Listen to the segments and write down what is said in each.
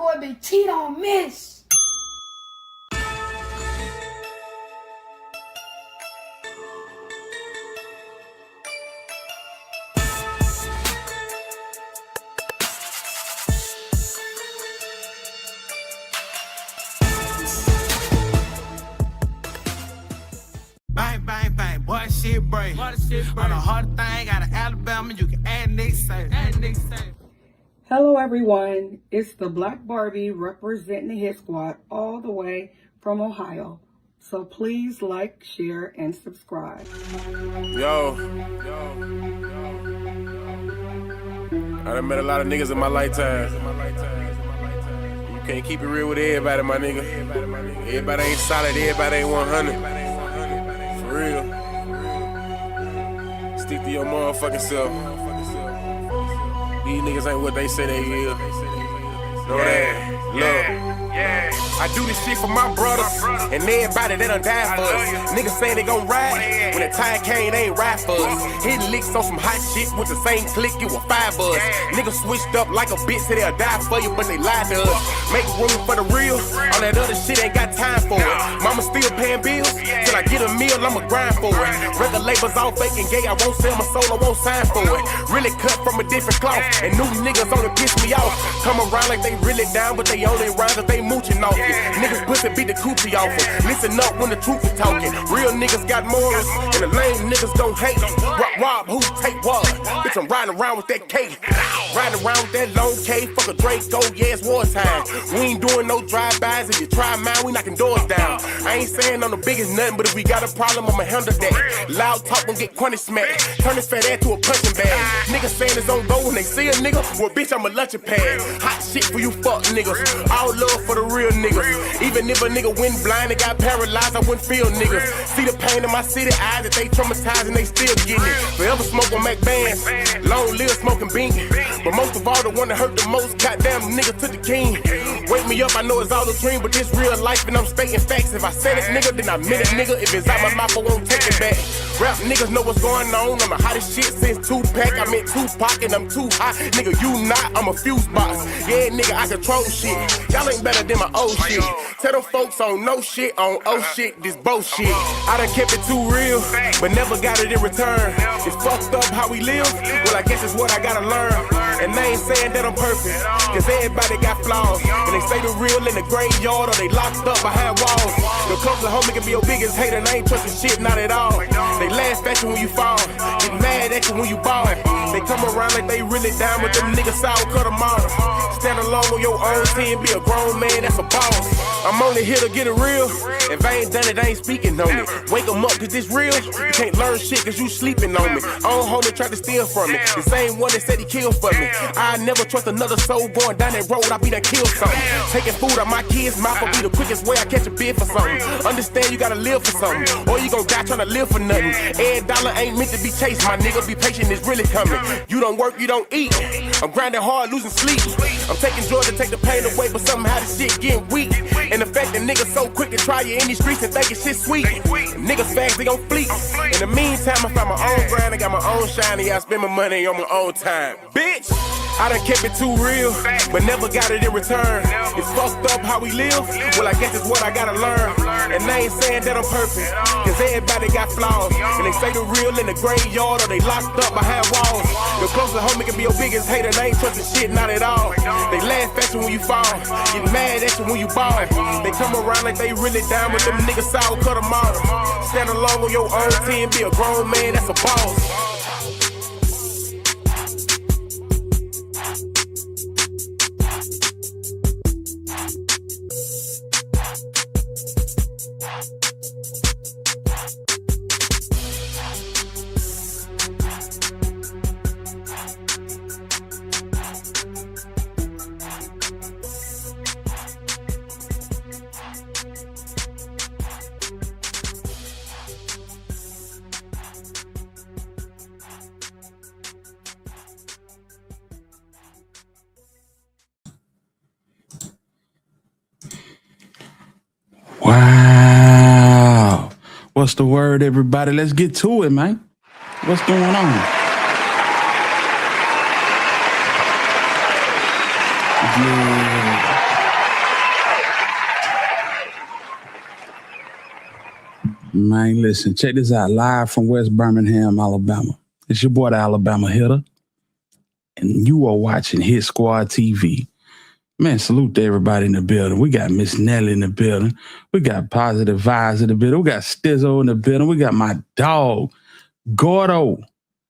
boy Big T don't miss. Bang, bang, bang, boy, shit break. On a hard thing, got an Alabama, you can add next say. Hello everyone, it's the Black Barbie representing the Hit Squad all the way from Ohio. So please like, share, and subscribe. Yo. I done met a lot of niggas in my lifetime. You can't keep it real with everybody, my nigga. Everybody ain't solid, everybody ain't 100. For real. Stick to your motherfucking self. These niggas ain't what they say they is. Know that? Love. I do this shit for my brothers and everybody that done died for us. Niggas say they gon' ride, when the time came, they ain't ride for us. Hitting licks on some hot shit with the same click, it was 5 of us. Niggas switched up like a bitch, say they'll die for you, but they lied to us. Make room for the real, all that other shit ain't got time for it. Mama still paying bills, till I get a meal, I'ma grind for it. Record labels all fake and gay, I won't sell my soul, I won't sign for it. Really cut from a different cloth, and new niggas only piss me off. Come around like they really down, but they only rhyme cause they mooching off it. Niggas pussy beat the coochie off it. Listen up when the truth is talking. Real niggas got morals, and the lame niggas don't hate. Rob who take what? Bitch, I'm riding around with that K. Riding around with that long K. Fuck a Draco, yeah, it's wartime. We ain't doing no drive-bys. If you try mine, we knocking doors down. I ain't saying I'm the biggest nothing, but if we got a problem, I'ma handle that. Loud talk gon' get crunny smacked. Turn this fat ass to a punching bag. Niggas saying it's on go when they see a nigga. Well, bitch, I'm a lunching pad. Hot shit for you fuck niggas. All love for the real niggas. Even if a nigga went blind and got paralyzed, I wouldn't feel niggas. See the pain in my city eyes that they traumatized and they still getting it. Forever smoke on Mac bands, long live smoking bean. But most of all, the one that hurt the most, goddamn nigga to the king. Wake me up, I know it's all a dream, but this real life and I'm stating facts. If I said it, nigga, then I meant it, nigga. If it's out my mouth, I won't take it back. Rap niggas know what's going on. I'm the hottest shit since Tupac. I'm in Tupac and I'm too hot. Nigga, you not, I'm a fuse box. Yeah, nigga, I control shit. Y'all ain't better than my old shit. Tell them folks on no shit, on oh shit, this bullshit. I done kept it too real, but never got it in return. It's fucked up how we live, well I guess it's what I gotta learn. And they ain't saying that I'm perfect, cause everybody got flaws. And they say the real in the graveyard or they locked up behind walls. Your closest homie can be your biggest hater and I ain't trusting shit, not at all. They laugh at you when you fall, get mad at you when you ball. They come around like they really down, but them niggas sour cut them off. Stand alone on your own team, be a grown man, that's a boss. I'm only here to get it real. If I ain't done it, I ain't speaking on it. Wake 'em up cause this real. You can't learn shit cause you sleeping on me. Own homie tried to steal from me. The same one that said he killed for me. I never trust another soul going down that road, I be done killed something. Taking food out my kids' mouth will be the quickest way I catch a bid for something. Understand you gotta live for something, or you gon' die trying to live for nothing. Every dollar ain't meant to be chased, my nigga. Be patient, it's really coming. You don't work, you don't eat. I'm grinding hard, losing sleep. I'm taking joy to take the pain away, but somehow this shit getting weak. And the fact that niggas so quick to try you in these streets and think it's shit sweet. Niggas fags, they gon' fleet. In the meantime, I found my own grind, I got my own shiny, I spend my money on my own time. Bitch, I done kept it too real, but never got it in return. It's fucked up how we live, well I guess it's what I gotta learn. And they ain't saying that I'm perfect, cause everybody got flaws. And they say the real in the graveyard or they locked up behind walls. Your closest homie can be your biggest hater, they ain't trusting shit, not at all. They laugh at you when you fall, get mad at you when you ball. They come around like they really down, but them niggas sour cut them off. Stand alone on your own team, be a grown man, that's a boss. Wow. What's the word, everybody? Let's get to it, man. What's going on? Yeah. Man, listen, check this out. Live from West Birmingham, Alabama. It's your boy, the Alabama Hitter. And you are watching Hit Squad TV. Man, salute to everybody in the building. We got Miss Nelly in the building. We got Positive Vibes in the building. We got Stizzo in the building. We got my dog, Gordo,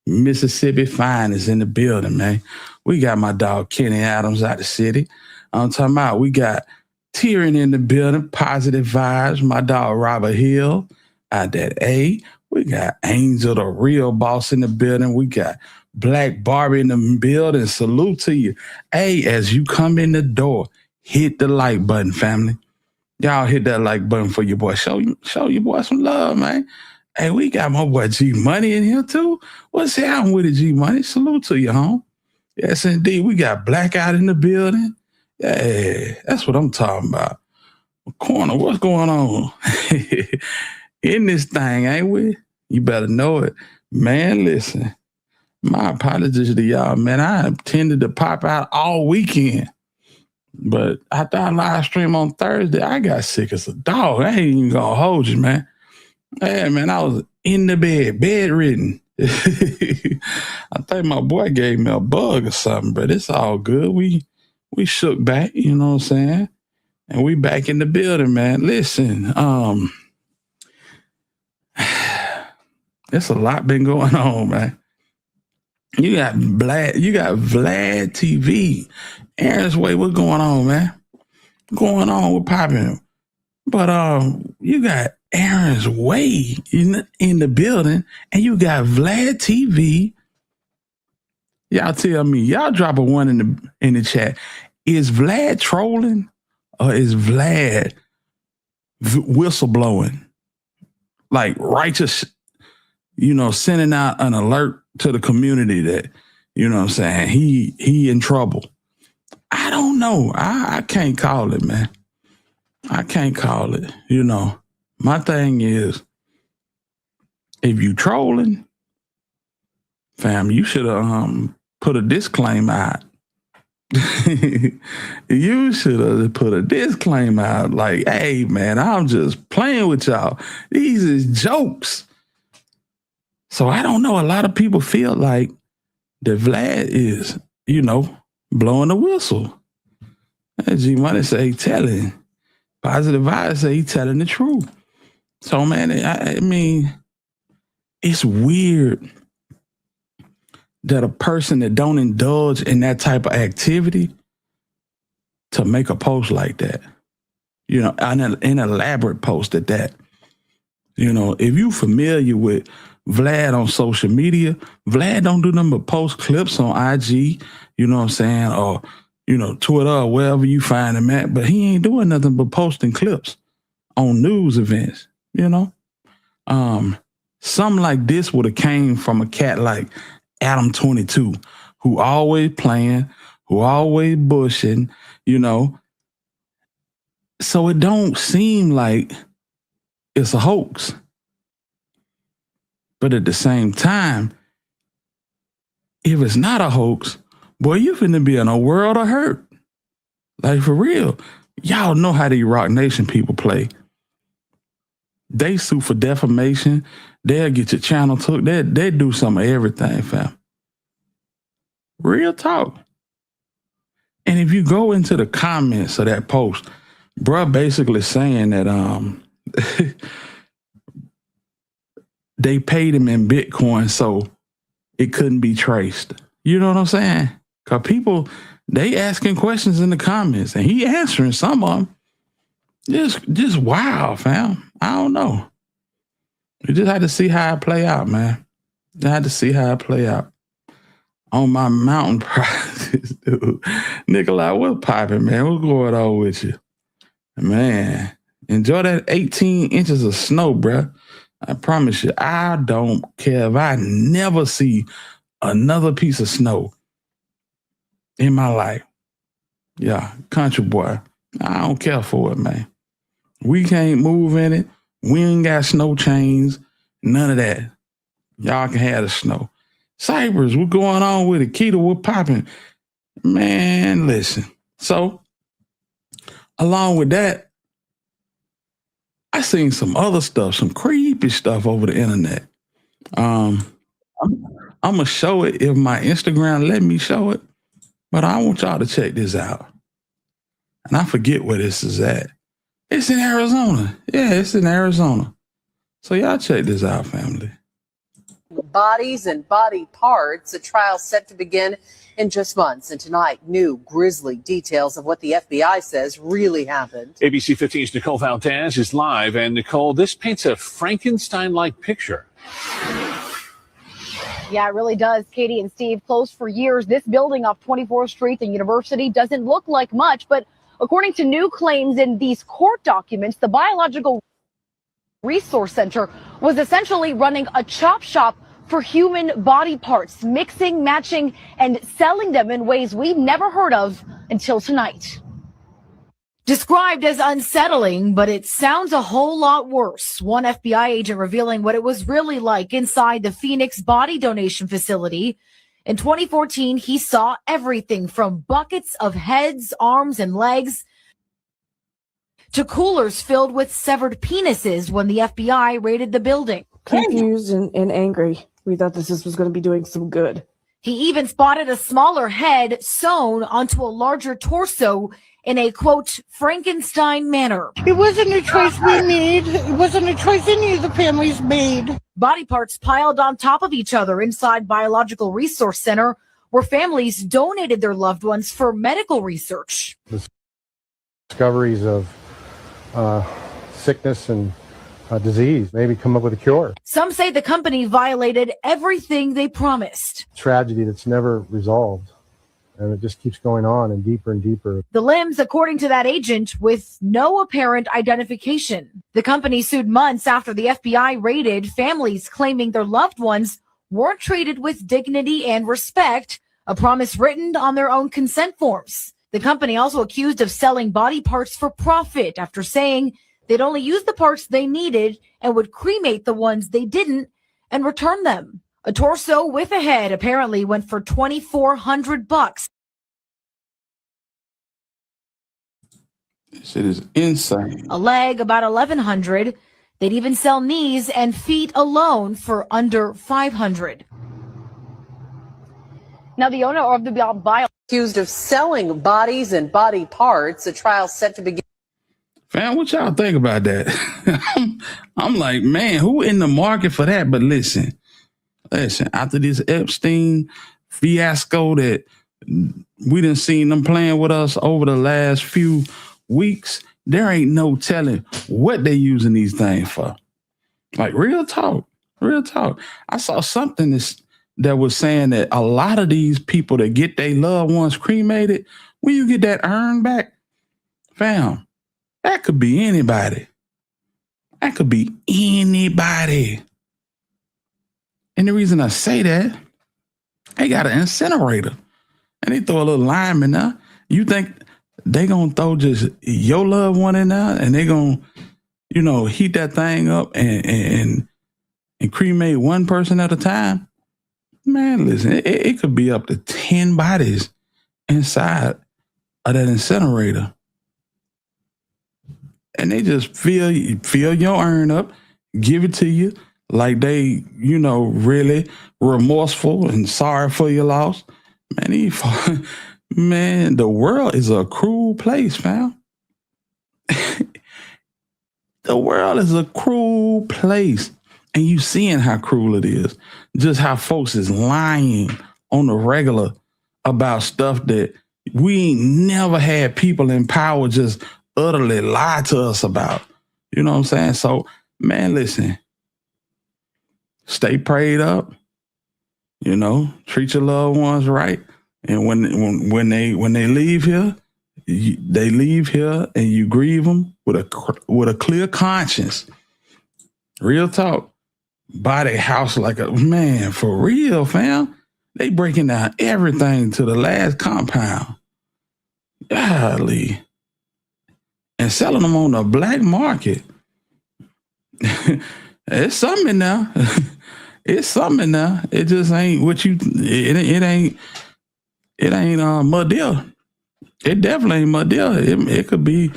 Mississippi Finest in the building, man. We got my dog, Kenny Adams out the city. I'm talking about we got Tyrion in the building, Positive Vibes. My dog, Robert Hill out that A. We got Angel, the real boss in the building. We got Black Barbie in the building. Salute to you. Hey, as you come in the door, hit the like button, family. Y'all hit that like button for your boy. Show your boy some love, man. Hey, we got my boy G Money in here too. What's happening with it, G Money? Salute to you, home. Yes, indeed. We got Blackout in the building. Yeah, that's what I'm talking about. Corner, what's going on? In this thing, ain't we? You better know it. Man, listen. My apologies to y'all, man. I intended to pop out all weekend. But after I live stream on Thursday, I got sick as a dog. I ain't even gonna hold you, man. Hey, man, I was in the bed, bedridden. I think my boy gave me a bug or something, but it's all good. We shook back, you know what I'm saying? And we back in the building, man. Listen, there's a lot been going on, man. You got Vlad TV. Aaron's Way, what's going on, man? What's going on with popping? But you got Aaron's Way in the building, and you got Vlad TV. Y'all tell me, y'all drop a one in the chat. Is Vlad trolling or is Vlad whistleblowing? Like righteous, sending out an alert to the community that, you know what I'm saying, he in trouble. I don't know. I can't call it, man. I can't call it. My thing is, if you trolling, fam, you should have put a disclaimer out. You should have put a disclaimer out like, hey, man, I'm just playing with y'all. These is jokes. So I don't know. A lot of people feel like that Vlad is, blowing the whistle. As G Money say, he telling. Positive Vibes say he telling the truth. So, man, I mean, it's weird that a person that don't indulge in that type of activity to make a post like that, an elaborate post at that. If you familiar with Vlad on social media, Vlad don't do nothing but post clips on IG, you know what I'm saying, or, Twitter or wherever you find him at, but he ain't doing nothing but posting clips on news events, Something like this would have came from a cat like Adam 22, who always playing, who always bushing, So it don't seem like it's a hoax. But at the same time, if it's not a hoax, boy, you finna be in a world of hurt. Like, for real. Y'all know how these Rock Nation people play. They sue for defamation. They'll get your channel took. They do some of everything, fam. Real talk. And if you go into the comments of that post, bruh basically saying that they paid him in Bitcoin so it couldn't be traced. You know what I'm saying? Because people, they asking questions in the comments and he answering some of them. Just wow, fam. I don't know. We just had to see how it play out, man. I had to see how it play out. On my mountain prizes, dude. Nikolai, what's popping, man? What's going on with you? Man, enjoy that 18 inches of snow, bruh. I promise you, I don't care if I never see another piece of snow in my life. Yeah, country boy. I don't care for it, man. We can't move in it. We ain't got snow chains. None of that. Y'all can have the snow. Cypress, what's going on with it? Keto, what popping? Man, listen. So, along with that, I seen some other stuff, some creepy stuff over the internet. I'm gonna show it if my Instagram let me show it, but I want y'all to check this out. And I forget where this is at. It's in Arizona. Yeah, it's in Arizona. So y'all check this out, family. Bodies and body parts, a trial set to begin in just months. And tonight, new grisly details of what the FBI says really happened. ABC 15's Nicole Valdez is live. And Nicole, this paints a Frankenstein-like picture. Yeah, it really does. Katie and Steve, closed for years. This building off 24th Street, the university, doesn't look like much. But according to new claims in these court documents, the Biological Resource Center was essentially running a chop shop for human body parts, mixing, matching, and selling them in ways we've never heard of until tonight. Described as unsettling, but it sounds a whole lot worse. One FBI agent revealing what it was really like inside the Phoenix body donation facility. In 2014, he saw everything from buckets of heads, arms, and legs to coolers filled with severed penises when the FBI raided the building. Confused and angry. We thought this was going to be doing some good. He even spotted a smaller head sewn onto a larger torso in a, quote, Frankenstein manner. It wasn't a choice we made. It wasn't a choice any of the families made. Body parts piled on top of each other inside Biological Resource Center, where families donated their loved ones for medical research. Discoveries of sickness and disease, maybe come up with a cure. Some say the company violated everything they promised. Tragedy that's never resolved, and it just keeps going on and deeper. The limbs, according to that agent, with no apparent identification. The company sued months after the FBI raided, families claiming their loved ones weren't treated with dignity and respect, a promise written on their own consent forms. The company also accused of selling body parts for profit after saying they'd only use the parts they needed and would cremate the ones they didn't and return them. A torso with a head apparently went for $2,400. Shit is insane. A leg about $1,100. They'd even sell knees and feet alone for under $500. Now, the owner of the bio Accused of selling bodies and body parts, a trial set to begin. Fam, what y'all think about that? I'm like, man, who in the market for that? But listen, after this Epstein fiasco that we done seen them playing with us over the last few weeks, there ain't no telling what they using these things for. Like, real talk. I saw something that was saying that a lot of these people that get their loved ones cremated, when you get that urn back, fam, that could be anybody. And the reason I say that, they got an incinerator and they throw a little lime in there. You think they gonna throw just your loved one in there and they gonna, heat that thing up and cremate one person at a time? Man, listen, it could be up to 10 bodies inside of that incinerator. And they just fill your urn up, give it to you like they, really remorseful and sorry for your loss. Man, the world is a cruel place, fam. The world is a cruel place. And you seeing how cruel it is. Just how folks is lying on the regular about stuff that we ain't never had people in power just utterly lie to us about. You know what I'm saying? So, man, listen. Stay prayed up. Treat your loved ones right. And when they leave here, they leave here and you grieve them with a clear conscience. Real talk. Buy their house like a man, for real, fam. They breaking down everything to the last compound. Golly. And selling them on the black market. It's something in there. It's something in there. It just ain't what you, it ain't Mudilla. It definitely ain't Mudilla. It could be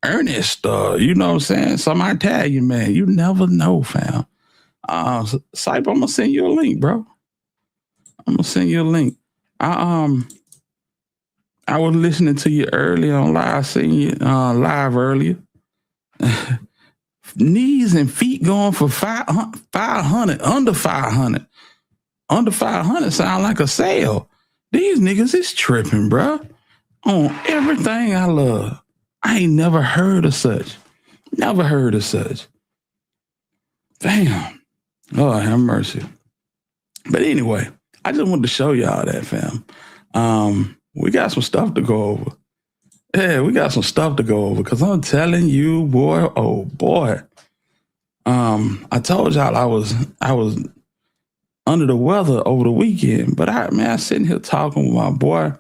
Ernest, you know what I'm saying? Some Italian man. You never know, fam. Cyber, I'm gonna send you a link, bro. I'm gonna send you a link. I was listening to you earlier on live. I seen you live earlier. Knees and feet going for 500, under 500. Under 500 sound like a sale. These niggas is tripping, bro. On everything I love. I ain't never heard of such. Never heard of such. Damn. Lord have mercy. But anyway, I just wanted to show y'all that, fam. We got some stuff to go over. Yeah, we got some stuff to go over because I'm telling you, boy, oh boy. I told y'all I was under the weather over the weekend, but I sitting here talking with my boy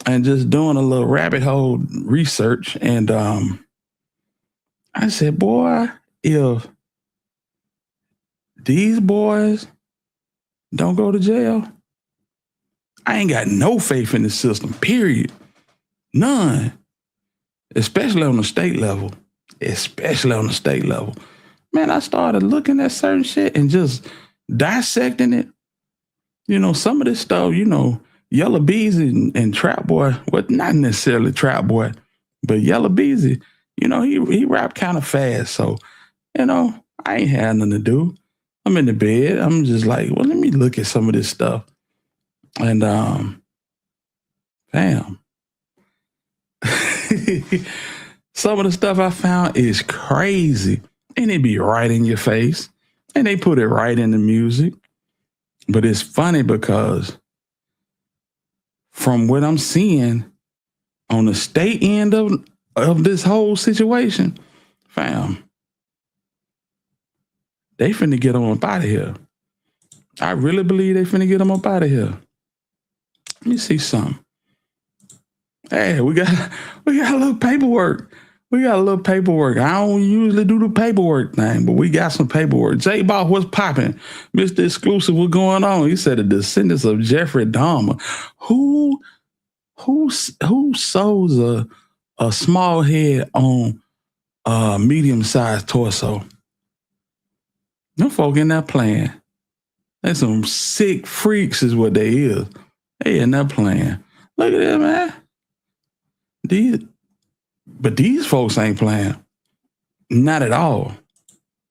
and just doing a little rabbit hole research, and I said, boy, if these boys don't go to jail, I ain't got no faith in the system, period. None. Especially on the state level. Especially on the state level. Man, I started looking at certain shit and just dissecting it. You know, some of this stuff, you know, Yella Beezy and Trapboy, well, not necessarily Trapboy, but Yella Beezy, you know, he rap kind of fast. So, you know, I ain't had nothing to do. I'm in the bed. I'm just like, well, let me look at some of this stuff. And fam. Some of the stuff I found is crazy. And it be right in your face. And they put it right in the music. But it's funny because from what I'm seeing on the state end of this whole situation, fam, they finna get them up out of here. I really believe they finna get them up out of here. Let me see something. Hey, we got a little paperwork. We got a little paperwork. I don't usually do the paperwork thing, but we got some paperwork. J-Ball, what's popping? Mr. Exclusive, what's going on? He said the descendants of Jeffrey Dahmer. Who sews a small head on a medium-sized torso? Them folk in that playing. They some sick freaks is what they is. They in that playing. Look at that, man. But these folks ain't playing. Not at all.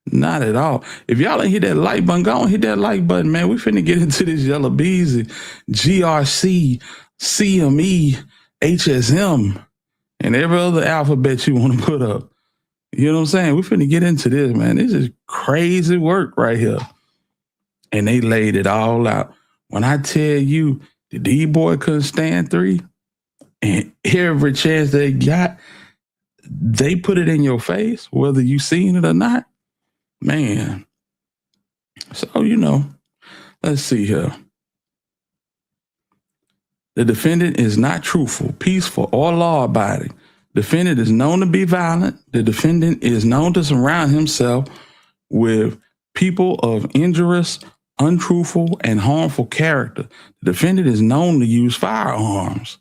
Not at all. If y'all ain't hit that like button, go on, hit that like button, man. We finna get into this Yella Beezy, GRC, CME, HSM, and every other alphabet you want to put up. You know what I'm saying? We finna get into this, man. This is crazy work right here. And they laid it all out. When I tell you the D-boy couldn't stand 3, and every chance they got, they put it in your face, whether you seen it or not. Man. So, you know, let's see here. The defendant is not truthful, peaceful, or law-abiding. Defendant is known to be violent. The defendant is known to surround himself with people of injurious, untruthful, and harmful character. The defendant is known to use firearms.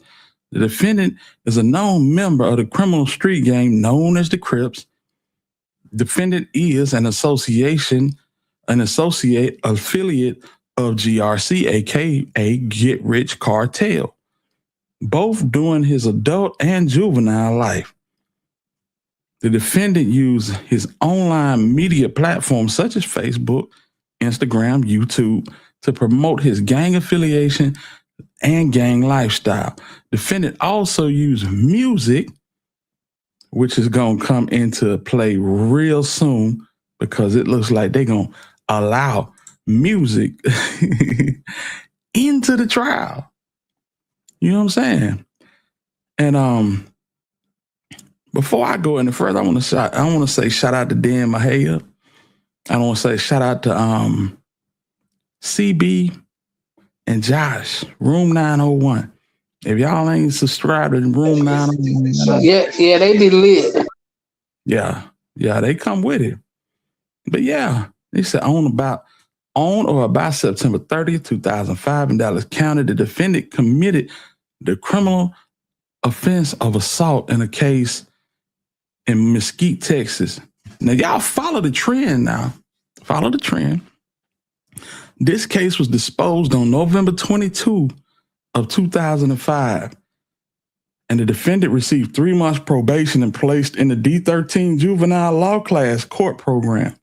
The defendant is a known member of the criminal street gang known as the Crips. Defendant is an affiliate of GRC, aka Get Rich Cartel, both during his adult and juvenile life. The defendant used his online media platforms such as Facebook, Instagram, YouTube to promote his gang affiliation and gang lifestyle. Defendant also used music, which is going to come into play real soon because it looks like they're going to allow music into the trial. You know what I'm saying? And before I go any further, I want to say shout out to Dan Mahaya. I want to say shout out to CB and Josh, Room 901. If y'all ain't subscribed to Room 901, yeah, they be lit. Yeah, they come with it. But yeah, they said on or about September 30th, 2005 in Dallas County, the defendant committed the criminal offense of assault in a case in Mesquite, Texas. Now, y'all follow the trend now. Follow the trend. This case was disposed on November 22 of 2005, and the defendant received 3 months probation and placed in the D13 juvenile law class court program.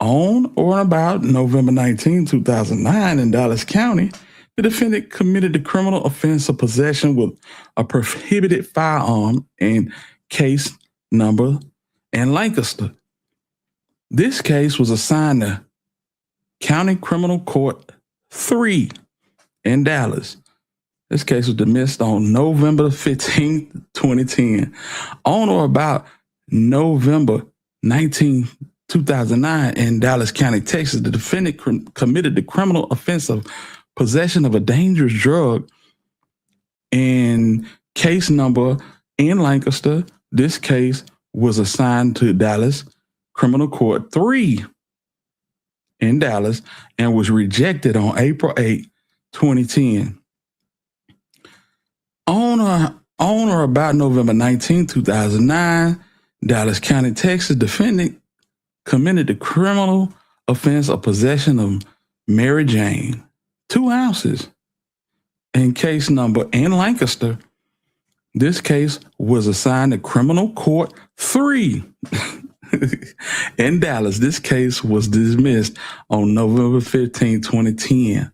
On or about November 19, 2009 in Dallas County, the defendant committed the criminal offense of possession with a prohibited firearm in case number in Lancaster. This case was assigned to County Criminal Court 3 in Dallas. This case was dismissed on November 15, 2010. On or about November 19, 2009 in Dallas County, Texas, the defendant committed the criminal offense of possession of a dangerous drug in case number in Lancaster. This case was assigned to Dallas Criminal Court 3 in Dallas and was rejected on April 8, 2010. On or about November 19, 2009, Dallas County, Texas, defendant committed the criminal offense of possession of Mary Jane, 2 ounces, in case number in Lancaster. This case was assigned to Criminal Court 3 in Dallas. This case was dismissed on November 15, 2010.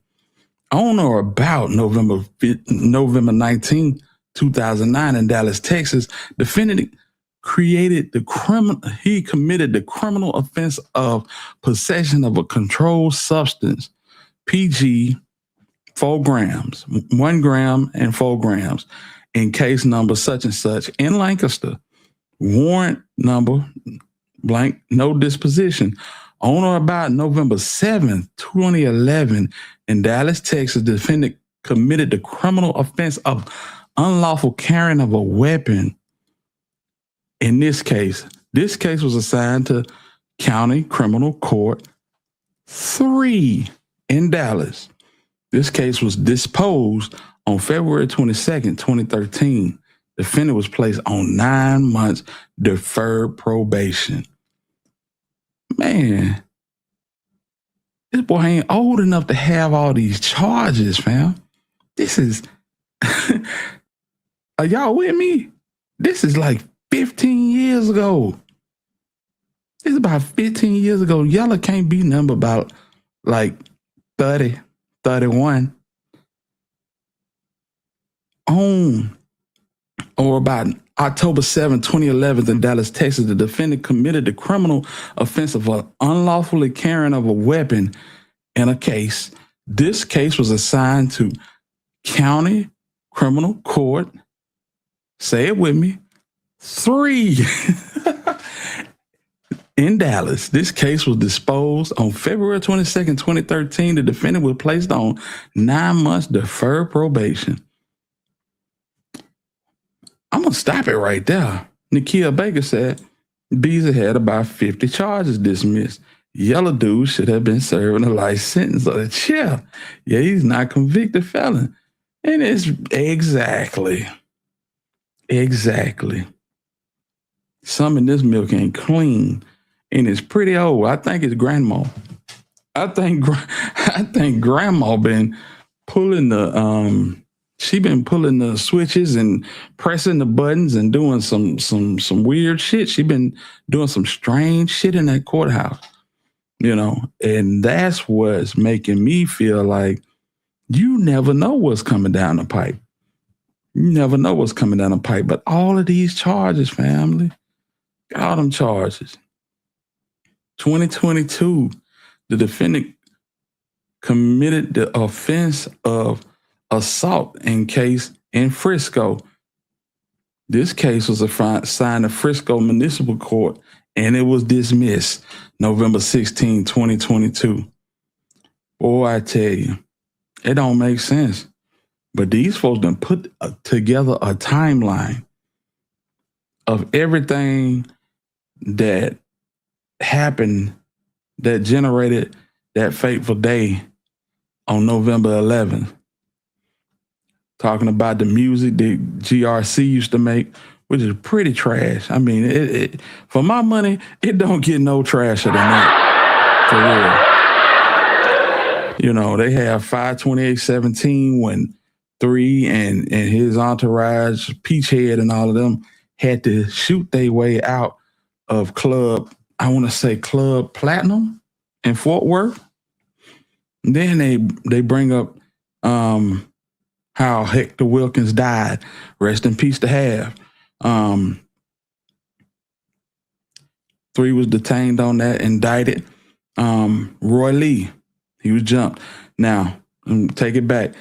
On or about November 19, 2009 in Dallas, Texas, defendant committed the criminal offense of possession of a controlled substance, PG, 4 grams, 1 gram and 4 grams, in case number such and such in Lancaster. Warrant number blank, no disposition. On or about November 7th, 2011 in Dallas, Texas, the defendant committed the criminal offense of unlawful carrying of a weapon. In this case was assigned to County Criminal Court 3 in Dallas. This case was disposed on February 22nd, 2013. The defendant was placed on 9 months deferred probation. Man, this boy ain't old enough to have all these charges, fam. This is, are y'all with me? This is like 15 years ago. This is about 15 years ago. Yella can't be nothing but about like 30, 31. On or about October 7, 2011 in Dallas, Texas, the defendant committed the criminal offense of unlawfully carrying of a weapon in a case. This case was assigned to County Criminal Court, say it with me, 3 in Dallas. This case was disposed on February 22nd, 2013. The defendant was placed on 9 months deferred probation. I'm going to stop it right there. Nikia Baker said Beezy had about 50 charges dismissed. Yella dude should have been serving a life sentence or a chill. Yeah, he's not convicted felon. And it's exactly. Some in this milk ain't clean. And it's pretty old. I think it's grandma. I think grandma been pulling she been pulling the switches and pressing the buttons and doing some weird shit. She been doing some strange shit in that courthouse, you know, and that's what's making me feel like you never know what's coming down the pipe. You never know what's coming down the pipe. But all of these charges, family, all them charges. 2022, the defendant committed the offense of assault in case in Frisco. This case was assigned to Frisco Municipal Court and it was dismissed November 16, 2022. Boy, I tell you, it don't make sense. But these folks done put together a timeline of everything that happened that generated that fateful day on November 11th. Talking about the music that GRC used to make which is pretty trash. I mean, for my money, it don't get no trasher than that. For real. You know, they have 528-17 when 3 and his entourage, Peachhead and all of them, had to shoot their way out of Club Platinum in Fort Worth. And then they bring up how Hector Wilkins died. Rest in peace to Have. 3 was detained on that, indicted. Roy Lee, he was jumped. Now, take it back.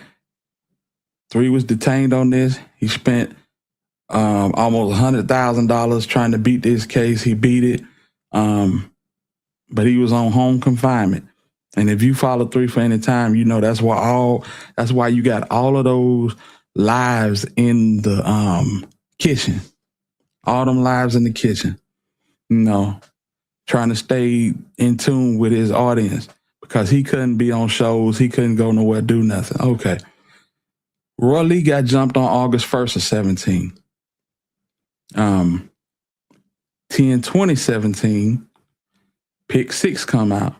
3 was detained on this. He spent almost $100,000 trying to beat this case. He beat it, but he was on home confinement. And if you follow 3 for any time, you know that's why you got all of those lives in the kitchen. All them lives in the kitchen. You know, trying to stay in tune with his audience because he couldn't be on shows. He couldn't go nowhere, do nothing. Okay. Roy Lee got jumped on August 1st of 17. 10/20/17, pick 6 come out,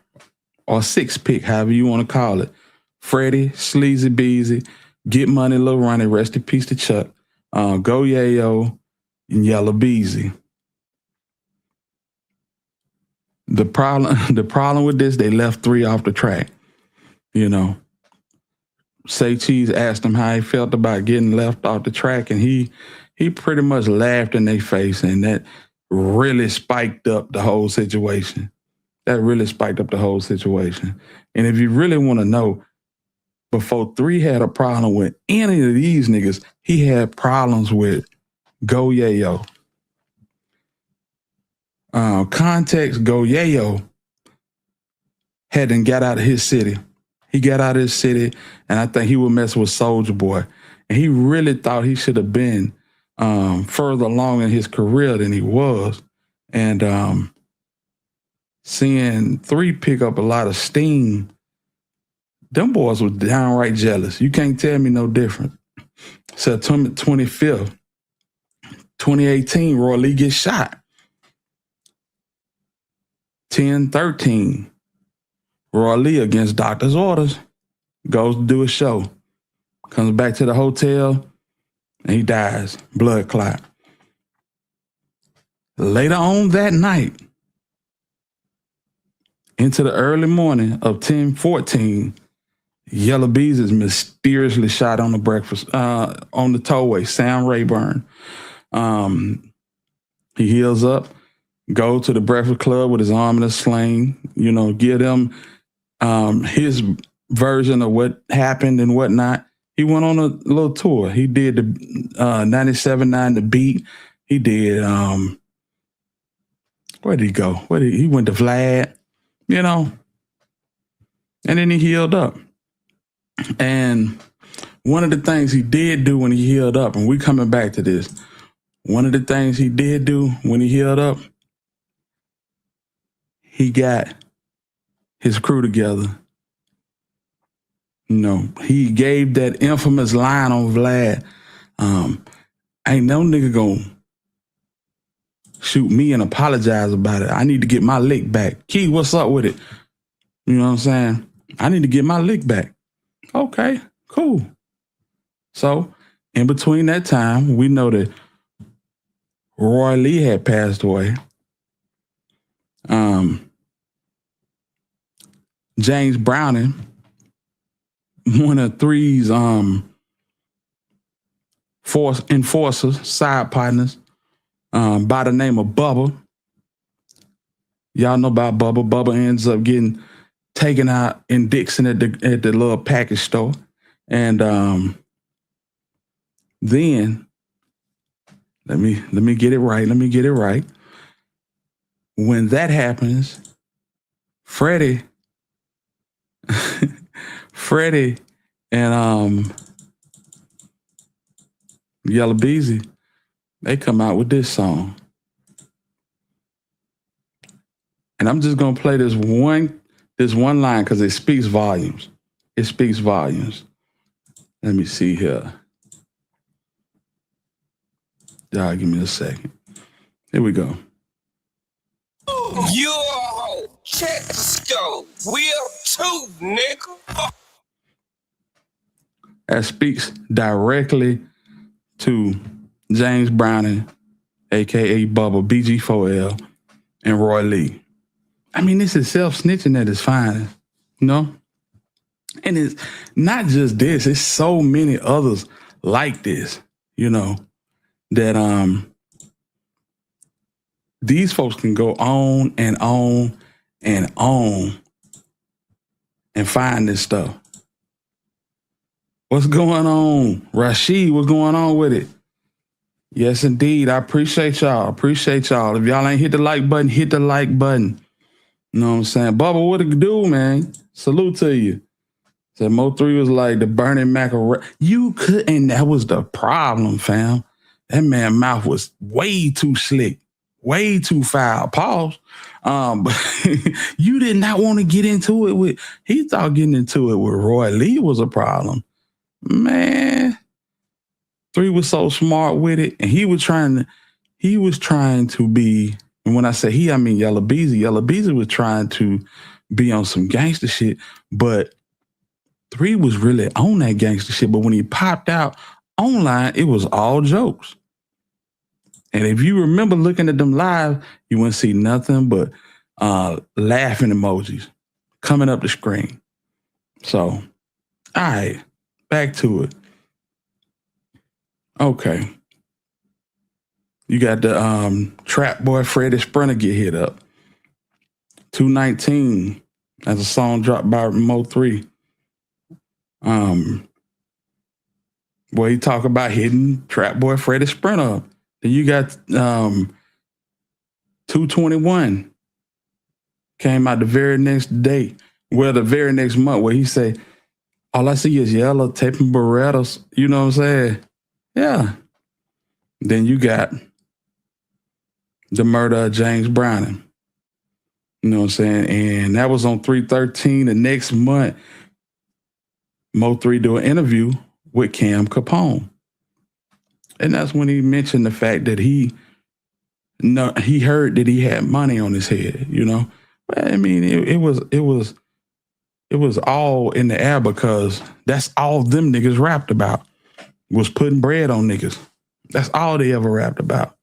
or 6 pick, however you want to call it. Freddy, Sleazy Beezy, Get Money, Lil Ronnie, rest in peace to Chuck, Go Yayo, and Yella Beezy. The problem with this, they left 3 off the track. You know, Say Cheese asked him how he felt about getting left off the track, and he pretty much laughed in their face, and that really spiked up the whole situation. And if you really want to know, before 3 had a problem with any of these niggas, he had problems with Go Yayo. Context, Go Yayo hadn't got out of his city. He got out of his city, and I think he was messing with Soulja Boy. And he really thought he should have been further along in his career than he was. And seeing 3 pick up a lot of steam, them boys was downright jealous. You can't tell me no different. September 25th, 2018, Roy Lee gets shot. 10/13, Roy Lee, against doctor's orders, goes to do a show. Comes back to the hotel, and he dies. Blood clot. Later on that night, into the early morning of 10/14, Yella Beezy is mysteriously shot on the tollway, Sam Rayburn. He heals up, go to the Breakfast Club with his arm in a sling, you know, give them his version of what happened and whatnot. He went on a little tour. He did the 97.9 The Beat. He did, where did he go? He went to Vlad, you know, and then he healed up. And one of the things he did do when he healed up, and we coming back to this, one of the things he did do when he healed up, he got his crew together. You know, he gave that infamous line on Vlad, ain't no nigga gonna shoot me and apologize about it. I need to get my lick back. Key, what's up with it? You know what I'm saying? I need to get my lick back. Okay, cool. So, in between that time, we know that Roy Lee had passed away. James Browning, one of 3's enforcers, side partners, by the name of Bubba. Y'all know about Bubba. Bubba ends up getting taken out in Dixon at the little package store. And then let me get it right. When that happens, Freddy and Yella Beezy, they come out with this song. And I'm just gonna play this one line because it speaks volumes. Let me see here. Y'all give me a second. Here we go. Yo, check the scope. We up too, nigga. That speaks directly to James Browning, a.k.a. Bubba, BG4L, and Roy Lee. I mean, this is self-snitching at its finest, you know? And it's not just this, it's so many others like this, you know, that these folks can go on and on and on and find this stuff. What's going on? Rashid, what's going on with it? Yes, indeed. I appreciate y'all. If y'all ain't hit the like button, hit the like button. You know what I'm saying? Bubba, what it do, man? Salute to you. So Mo3 was like the burning macaroni. You couldn't, that was the problem, fam. That man's mouth was way too slick, way too foul. Pause. But you did not want to get into it with, he thought getting into it with Roy Lee was a problem. Man, 3 was so smart with it, and he was trying to be, and when I say he, I mean Yella Beezy. Yella Beezy was trying to be on some gangster shit, but 3 was really on that gangster shit. But when he popped out online, it was all jokes. And if you remember looking at them live, you wouldn't see nothing but laughing emojis coming up the screen. So, all right. Back to it. Okay. You got the Trapboy Freddy Sprinter get hit up. 219 as a song dropped by Mo3. Where he talk about hitting Trapboy Freddy Sprinter up. Then you got 221 came out the very next day. Well, the very next month where he say, all I see is Yella taping Berettas. You know what I'm saying? Yeah. Then you got the murder of James Browning. You know what I'm saying? And that was on 3/13. The next month, Mo3 do an interview with Cam Capone. And that's when he mentioned the fact that he heard that he had money on his head, you know? I mean, it was all in the air because that's all them niggas rapped about was putting bread on niggas. That's all they ever rapped about.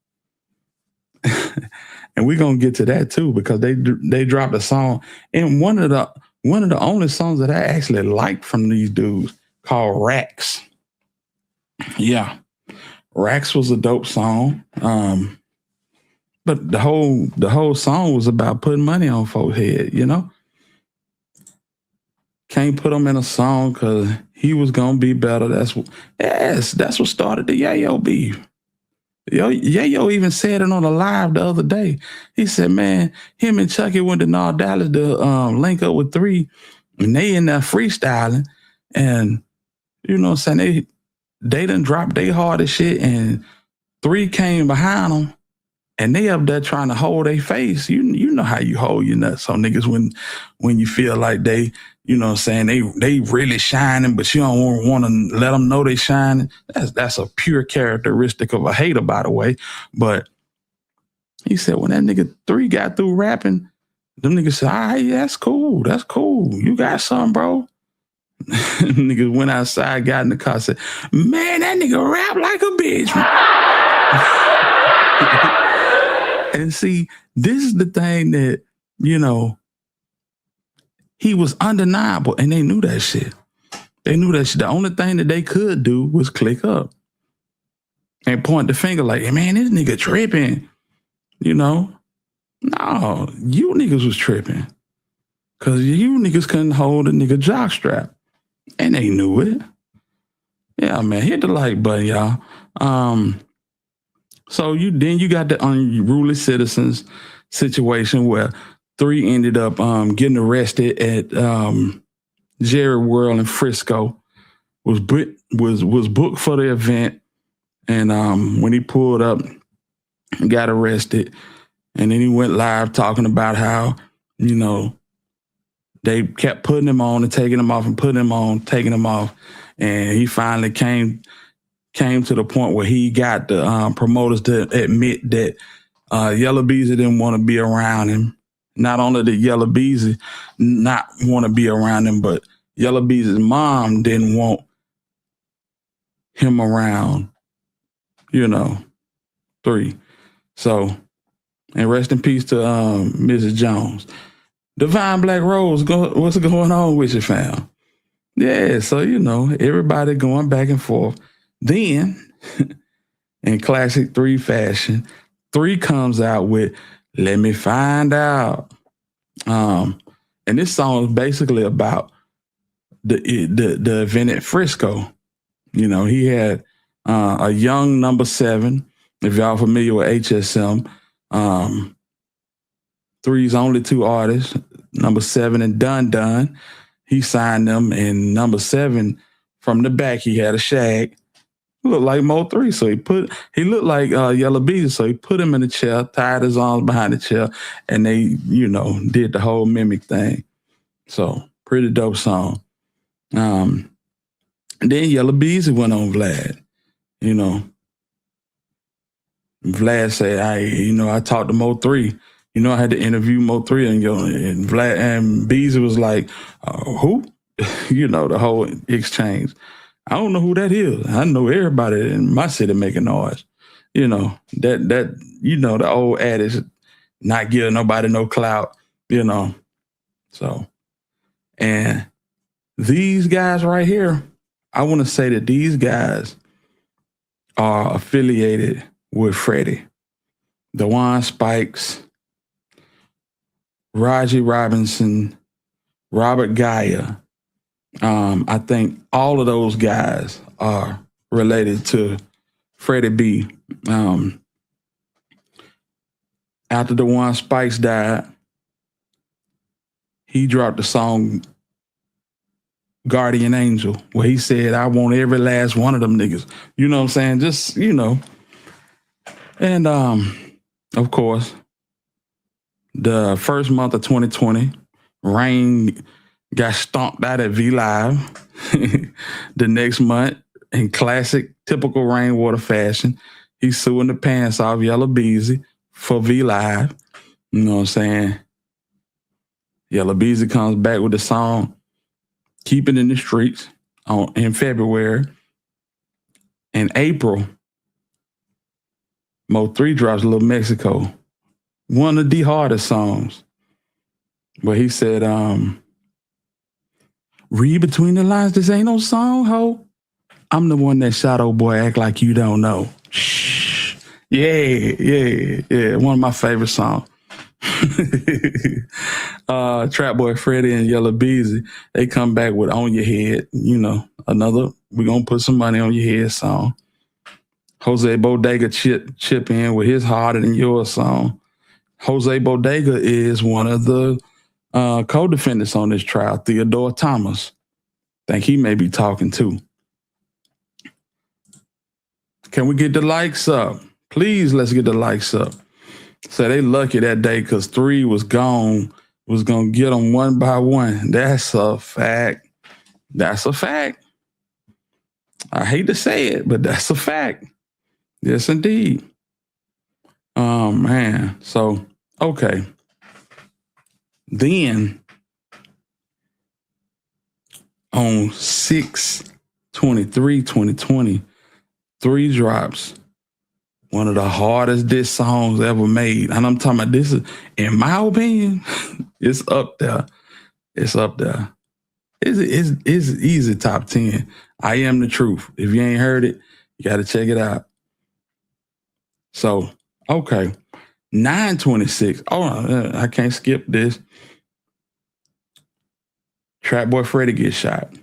And we're gonna get to that too because they dropped a song, and one of the only songs that I actually liked from these dudes called Racks. Yeah, Racks was a dope song. But the whole song was about putting money on folks' head, you know. Can't put him in a song because he was gonna be better. That's what started the Yayo beef. Yayo even said it on a live the other day. He said, man, him and Chucky went to North Dallas to link up with 3, and they in there freestyling, and you know what I'm saying, they done dropped their hardest shit, and 3 came behind them, and they up there trying to hold their face. You know how you hold your nuts on niggas when you feel like they, you know what I'm saying, they really shining, but you don't want to let them know they shining. That's a pure characteristic of a hater, by the way. But he said when that nigga 3 got through rapping, them niggas said, all right, yeah, that's cool. You got something, bro. Niggas went outside, got in the car, said, man, that nigga rap like a bitch, man. And see, this is the thing that, you know, he was undeniable, and they knew that shit. The only thing that they could do was click up and point the finger like, hey, man, this nigga tripping. You know? No, you niggas was tripping. Because you niggas couldn't hold a nigga jockstrap. And they knew it. Yeah, man, hit the like button, y'all. So you got the unruly citizens situation where 3 ended up getting arrested at Jerry World in Frisco. Was booked for the event, and when he pulled up, got arrested, and then he went live talking about how, you know, they kept putting him on and taking him off and putting him on, taking him off, and he finally came came to the point where he got the promoters to admit that Yella Beezy didn't want to be around him. Not only did Yella Beezy not want to be around him, but Yella Beezy's mom didn't want him around, 3. So, and rest in peace to Mrs. Jones. Divine Black Rose, what's going on with you, fam? Yeah, so, everybody going back and forth. Then, in classic 3 fashion, 3 comes out with Let Me Find Out. And this song is basically about the event at Frisco. He had a young number 7. If y'all familiar with HSM, 3's only 2 artists, number 7 and Dun. He signed them, and number 7 from the back, he had a shag. Looked like Mo 3, so he looked like Yella Beezy, so he put him in the chair, tied his arms behind the chair, and they, did the whole mimic thing. So pretty dope song. And then Yella Beezy went on Vlad. Vlad said, I talked to Mo 3. I had to interview Mo 3, and Vlad and Beezy was like, who? The whole exchange. I don't know who that is. I know everybody in my city making noise. That the old adage, not give nobody no clout, So, and these guys right here, I want to say that these guys are affiliated with Freddy. DeJuan Spikes, Raji Robinson, Robert Gaia. I think all of those guys are related to Freddie B. After DeJuan Spikes died, he dropped the song Guardian Angel, where he said, I want every last one of them niggas. You know what I'm saying? Just, And of course, the first month of 2020, Rain got stomped out at V Live. The next month, in classic, typical Rainwater fashion, he's suing the pants off Yella Beezy for V Live. You know what I'm saying? Yella Beezy comes back with the song Keep It in the Streets in February. In April, Mo 3 drops Little Mexico, one of the hardest songs. But he said, read between the lines, this ain't no song, ho. I'm the one that shot old boy, act like you don't know. Shh. Yeah. One of my favorite songs. Trapboy, Freddy, and Yella Beezy, they come back with On Your Head, another We Gonna Put Some Money on Your Head song. Jose Bodega chip in with his Harder Than Yours song. Jose Bodega is one of the co-defendants on this trial, Theodore Thomas. Think he may be talking too. Can we get the likes up? Please, let's get the likes up. So they lucky that day because 3 was gone, was going to get them one by one. That's a fact. That's a fact. I hate to say it, but that's a fact. Yes, indeed. Oh, man. So, okay. Then, on 6/23/2020, 3 drops one of the hardest diss songs ever made. And I'm talking about this is, in my opinion, it's up there. It's up there. It's easy top 10. I Am the Truth. If you ain't heard it, you got to check it out. So, okay. 9/26. Oh, I can't skip this. Trapboy Freddy gets shot.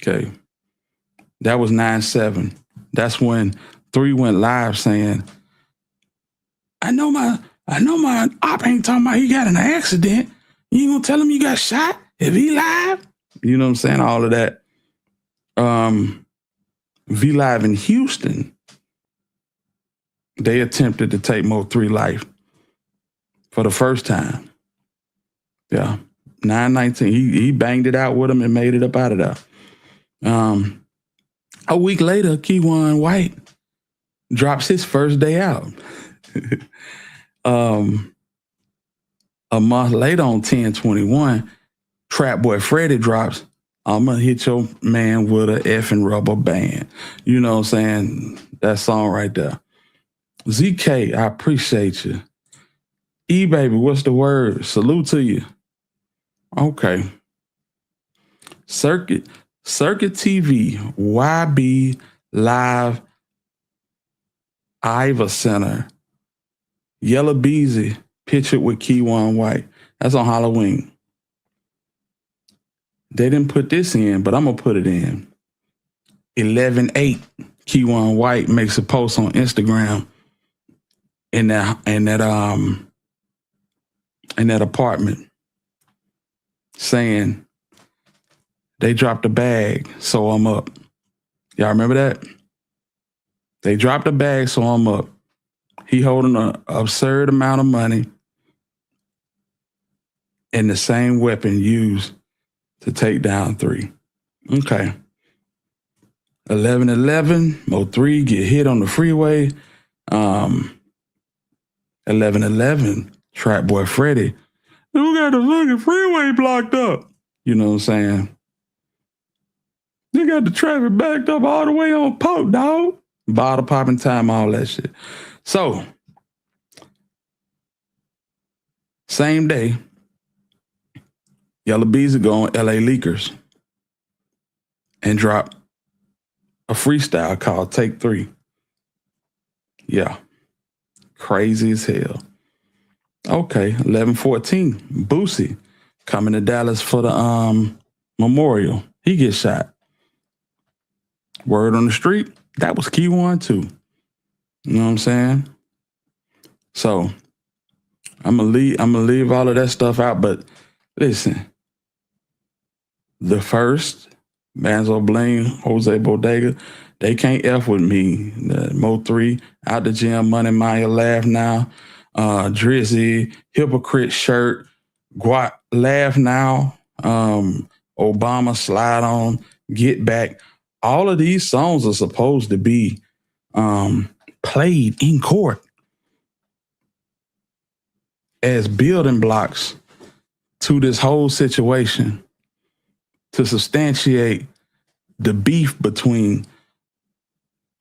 Okay. That was 9/7. That's when 3 went live saying, I know my op ain't talking about he got in an accident. You ain't gonna tell him you got shot if he live? You know what I'm saying? All of that. V Live in Houston, they attempted to take Mo 3 life for the first time. Yeah. 9/19. He banged it out with him and made it up out of there. A week later, Keywan White drops his first day out. A month later on 10/21, Trapboy Freddy drops, I'ma hit your man with a effing rubber band. You know what I'm saying? That song right there. ZK, I appreciate you. E-Baby, what's the word? Salute to you. Okay. Circuit TV, YB Live, Iva Center, Yella Beezy, pictured with Keywan White. That's on Halloween. They didn't put this in, but I'm going to put it in. 11/8, Keywan White makes a post on Instagram in that apartment saying they dropped a bag, so I'm up. Y'all remember that? They dropped a bag, so I'm up. He holding an absurd amount of money and the same weapon used to take down 3. Okay. 11/11, Mo3 get hit on the freeway. 11/11, Trapboy Freddy. Who got the fucking freeway blocked up? You know what I'm saying? They got the traffic backed up all the way on Pope, dog. Bottle popping time, all that shit. So, same day, Yella Beezy go on LA Leakers and drop a freestyle called Take 3. Yeah. Crazy as hell. Okay, 11/14, Boosie coming to Dallas for the memorial. He gets shot. Word on the street, that was Keywan too. You know what I'm saying? So I'm gonna leave all of that stuff out, but listen, the first, Banzo Bling, Jose Bodega, they can't F with me. The Mo3, Out the Gym, Money Maya, Laugh Now, Drizzy, Hypocrite Shirt, Guat, Laugh Now, Obama, Slide On, Get Back. All of these songs are supposed to be played in court as building blocks to this whole situation to substantiate the beef between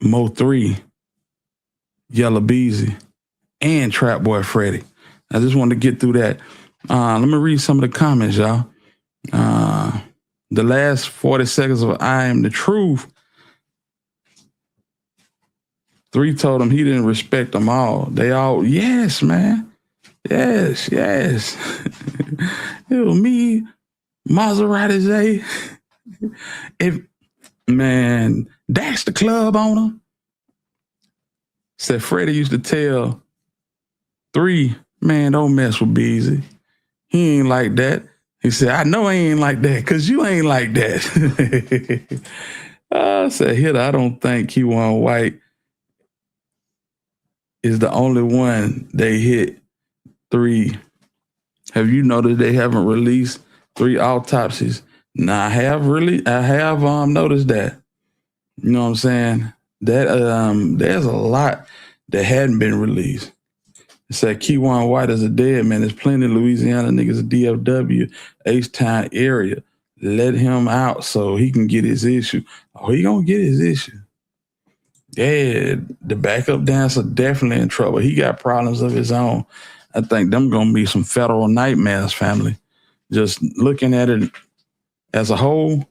Mo3, Yella Beezy, and Trapboy Freddy. I just wanted to get through that. Let me read some of the comments, y'all. The last 40 seconds of I Am the Truth. 3 told him he didn't respect them all. They all, yes, man. Yes. It was me, Maserati J. Man, dash the club on him. Said Freddie used to tell 3, man, don't mess with Beezy. He ain't like that. He said, I know he ain't like that because you ain't like that. I said, Hitter, I don't think Keywan White is the only one they hit 3. Have you noticed they haven't released 3 autopsies? Nah, I have noticed that. You know what I'm saying? That there's a lot that hadn't been released. It said Keywan White is a dead man. There's plenty of Louisiana niggas, DFW, H-Town area. Let him out so he can get his issue. Oh, he gonna get his issue. Yeah, the backup dancer definitely in trouble. He got problems of his own. I think them gonna be some federal nightmares, family. Just looking at it as a whole,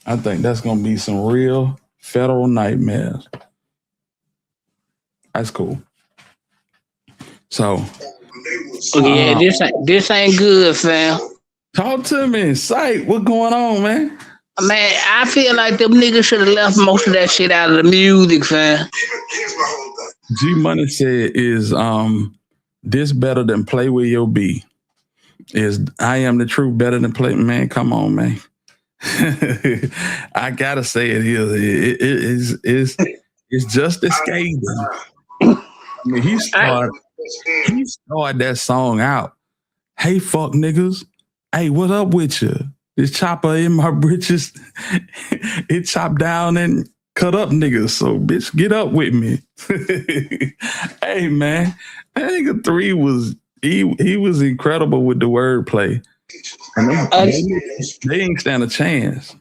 I think that's gonna be some real federal nightmares. That's cool. So, yeah, this ain't good, fam. Talk to me, Sight. What going on, man? Man, I feel like them niggas should have left most of that shit out of the music, fam. G Money said, "Is this better than Play With Your B? Is I Am the Truth better than Play?" Man, come on, man. I gotta say it here. It's just as scathing. I mean, he started that song out. Hey, fuck niggas. Hey, what up with you? This chopper in my britches, it chopped down and cut up niggas. So, bitch, get up with me. Hey, man, that nigga 3 was, he was incredible with the wordplay. They ain't stand a chance.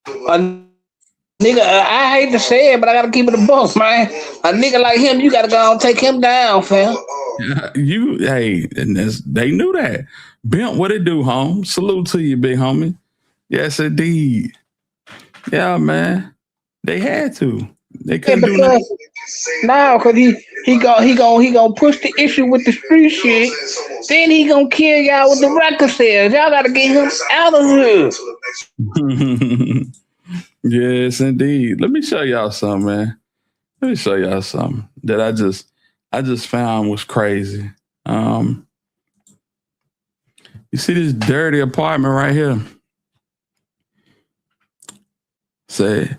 Nigga, I hate to say it, but I gotta keep it a buck, man. A nigga like him, you gotta go and take him down, fam. And they knew that. Bimp, what it do, home? Salute to you, big homie. Yes, indeed. Yeah, man. They had to. They couldn't do nothing. Now, cause he gonna push the issue with the street shit. Then he gonna kill y'all with the record sales. Y'all gotta get him out of here. Yes, indeed. Let me show y'all something, man. Let me show y'all something that I just found was crazy. You see this dirty apartment right here? Say,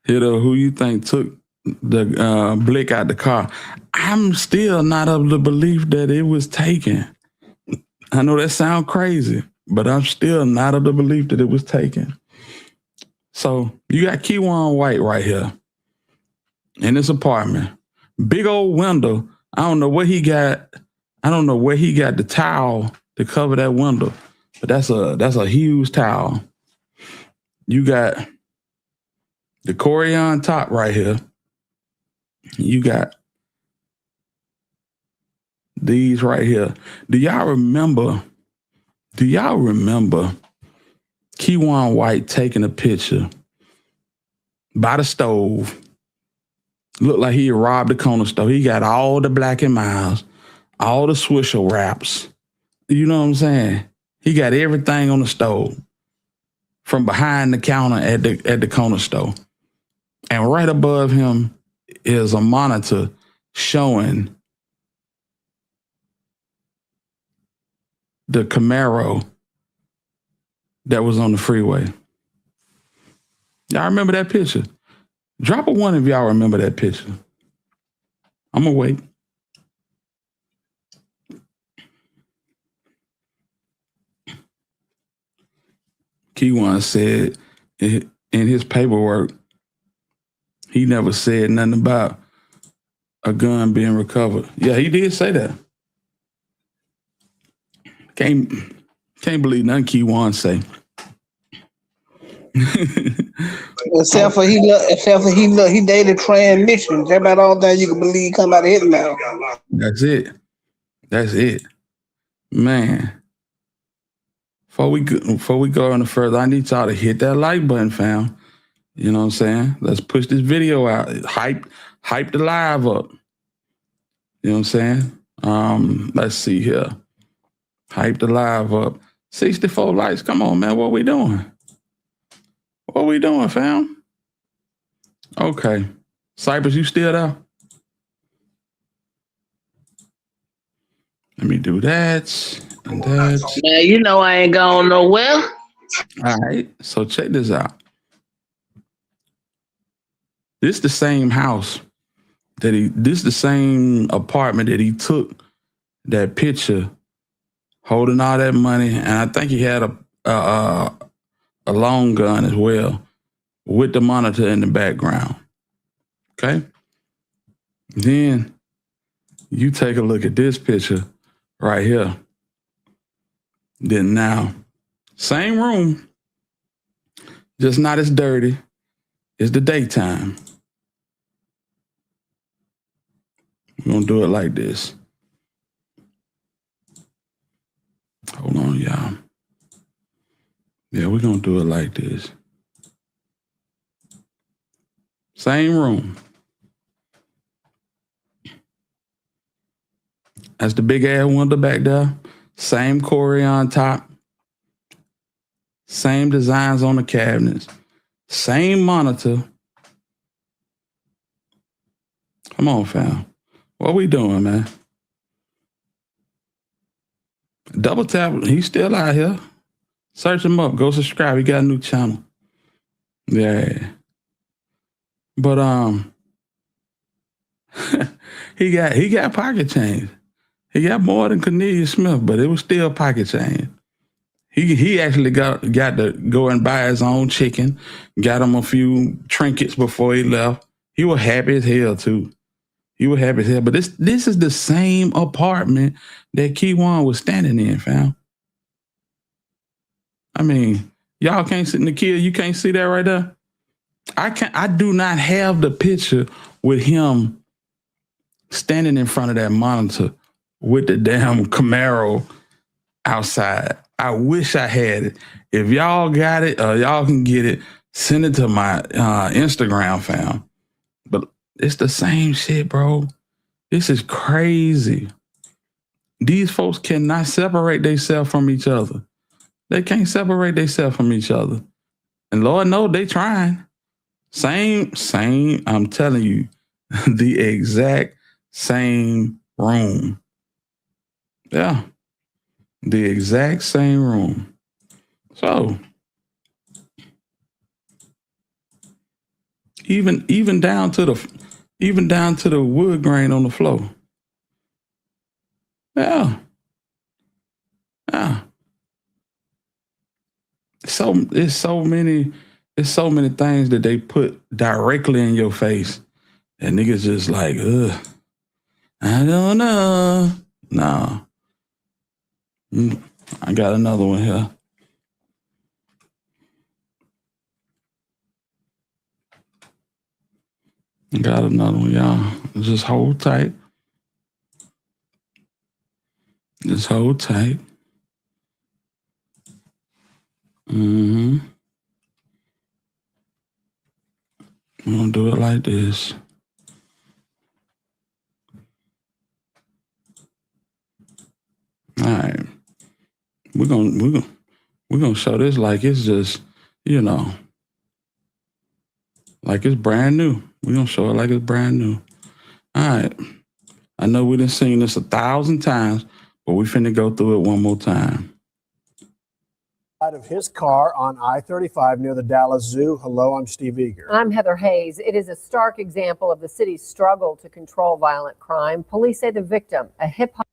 Hitter, who you think took the blick out the car? I'm still not of the belief that it was taken. I know that sounds crazy, but I'm still not of the belief that it was taken. So you got Keywan White right here in this apartment. Big old window. I don't know where he got the towel to cover that window, but that's a huge towel. You got the Corian top right here. You got these right here. Do y'all remember Keywan White taking a picture by the stove? Looked like he robbed the corner store. He got all the Black and Miles, all the Swisher wraps. You know what I'm saying? He got everything on the stove from behind the counter at the corner store. And right above him is a monitor showing the Camaro that was on the freeway. Y'all remember that picture? Drop a 1 if y'all remember that picture. I'm gonna wait. Keywan said in his paperwork, he never said nothing about a gun being recovered. Yeah, he did say that. Can't believe nothing Keywan say. Except for he dated transmissions. That's about all that you can believe come out of his mouth. That's it. Man. Before we go any further, I need y'all to hit that like button, fam. You know what I'm saying? Let's push this video out. Hype the live up. You know what I'm saying? Let's see here. Hype the live up. 64 likes. Come on, man. What we doing? What we doing, fam? Okay. Cypress, you still there? Let me do that and that. Man, you know I ain't going nowhere. All right. So check this out. This the same house this the same apartment that he took that picture holding all that money. And I think he had a long gun as well with the monitor in the background. Okay. Then you take a look at this picture right here. Then now, same room, just not as dirty. It's the daytime. We're gonna do it like this. Hold on, y'all. Yeah, we're gonna do it like this. Same room. That's the big ass window back there. Same Corey on top. Same designs on the cabinets. Same monitor. Come on, fam. What we doing, man? Double tap. He's still out here. Search him up. Go subscribe. He got a new channel. Yeah. But he got pocket change. He got more than Cornelius Smith, but it was still pocket change. He actually got to go and buy his own chicken, got him a few trinkets before he left. He was happy as hell too. He was happy as hell. But this is the same apartment that Keywan was standing in, fam. I mean, y'all can't see Nikhil, you can't see that right there? I do not have the picture with him standing in front of that monitor with the damn Camaro outside. I wish I had it. If y'all got it or y'all can get it, send it to my Instagram, fam. But it's the same shit, bro. This is crazy. These folks cannot separate themselves from each other. They can't separate themselves from each other. And Lord knows they trying. Same, I'm telling you, the exact same room. Yeah. The exact same room. So even down to the wood grain on the floor. Yeah. Yeah. So it's so many things that they put directly in your face. And niggas just like, ugh. I don't know. No. I got another one here. Got another one, y'all. Just hold tight. Just hold tight. Mm-hmm. I'm gonna do it like this. All right. We're gonna show this like it's just, like it's brand new. We're gonna show it like it's brand new. All right. I know we done seen this 1,000 times, but we finna go through it one more time. Out of his car on I-35 near the Dallas Zoo. Hello, I'm Steve Eager. I'm Heather Hayes. It is a stark example of the city's struggle to control violent crime. Police say the victim, a hip-hop.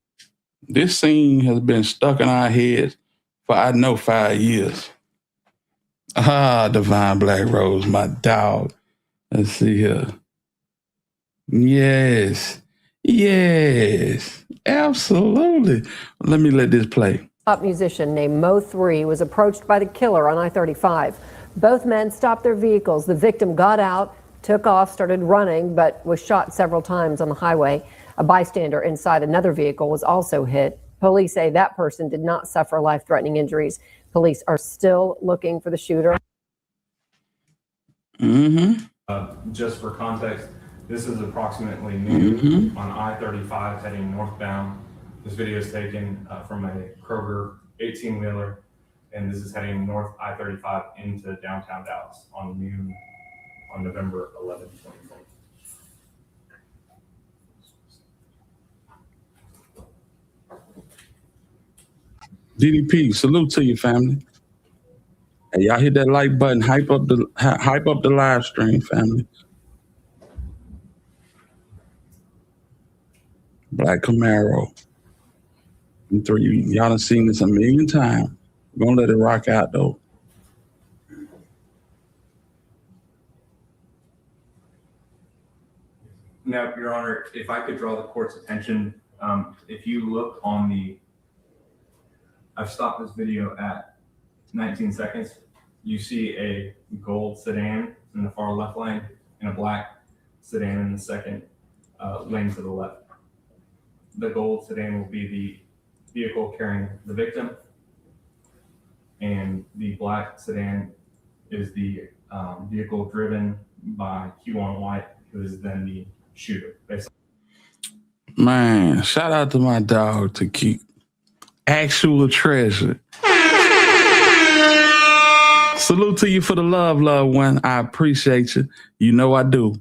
This scene has been stuck in our heads for, I know, 5 years. Divine Black Rose, my dog. Let's see here. Yes, absolutely. Let me let this play. Pop musician named Mo 3 was approached by the killer on I-35. Both men stopped their vehicles. The victim got out, took off, started running, but was shot several times on the highway. A bystander inside another vehicle was also hit. Police say that person did not suffer life-threatening injuries. Police are still looking for the shooter. Just for context, this is approximately noon on I-35 heading northbound. This video is taken from a Kroger 18-wheeler, and this is heading north I-35 into downtown Dallas on noon on November 11, 2020. DDP, salute to your family. Hey, y'all hit that like button, hype up the live stream, family. Black Camaro. And 3, y'all done seen this a million times. We're gonna let it rock out though. Now, Your Honor, if I could draw the court's attention, if you look on I've stopped this video at 19 seconds. You see a gold sedan in the far left lane and a black sedan in the second lane to the left. The gold sedan will be the vehicle carrying the victim, and the black sedan is the vehicle driven by Q1 White, who is then the shooter. Man, shout out to my dog to keep actual treasure. Salute to you for the love, loved one. I appreciate you. You know I do.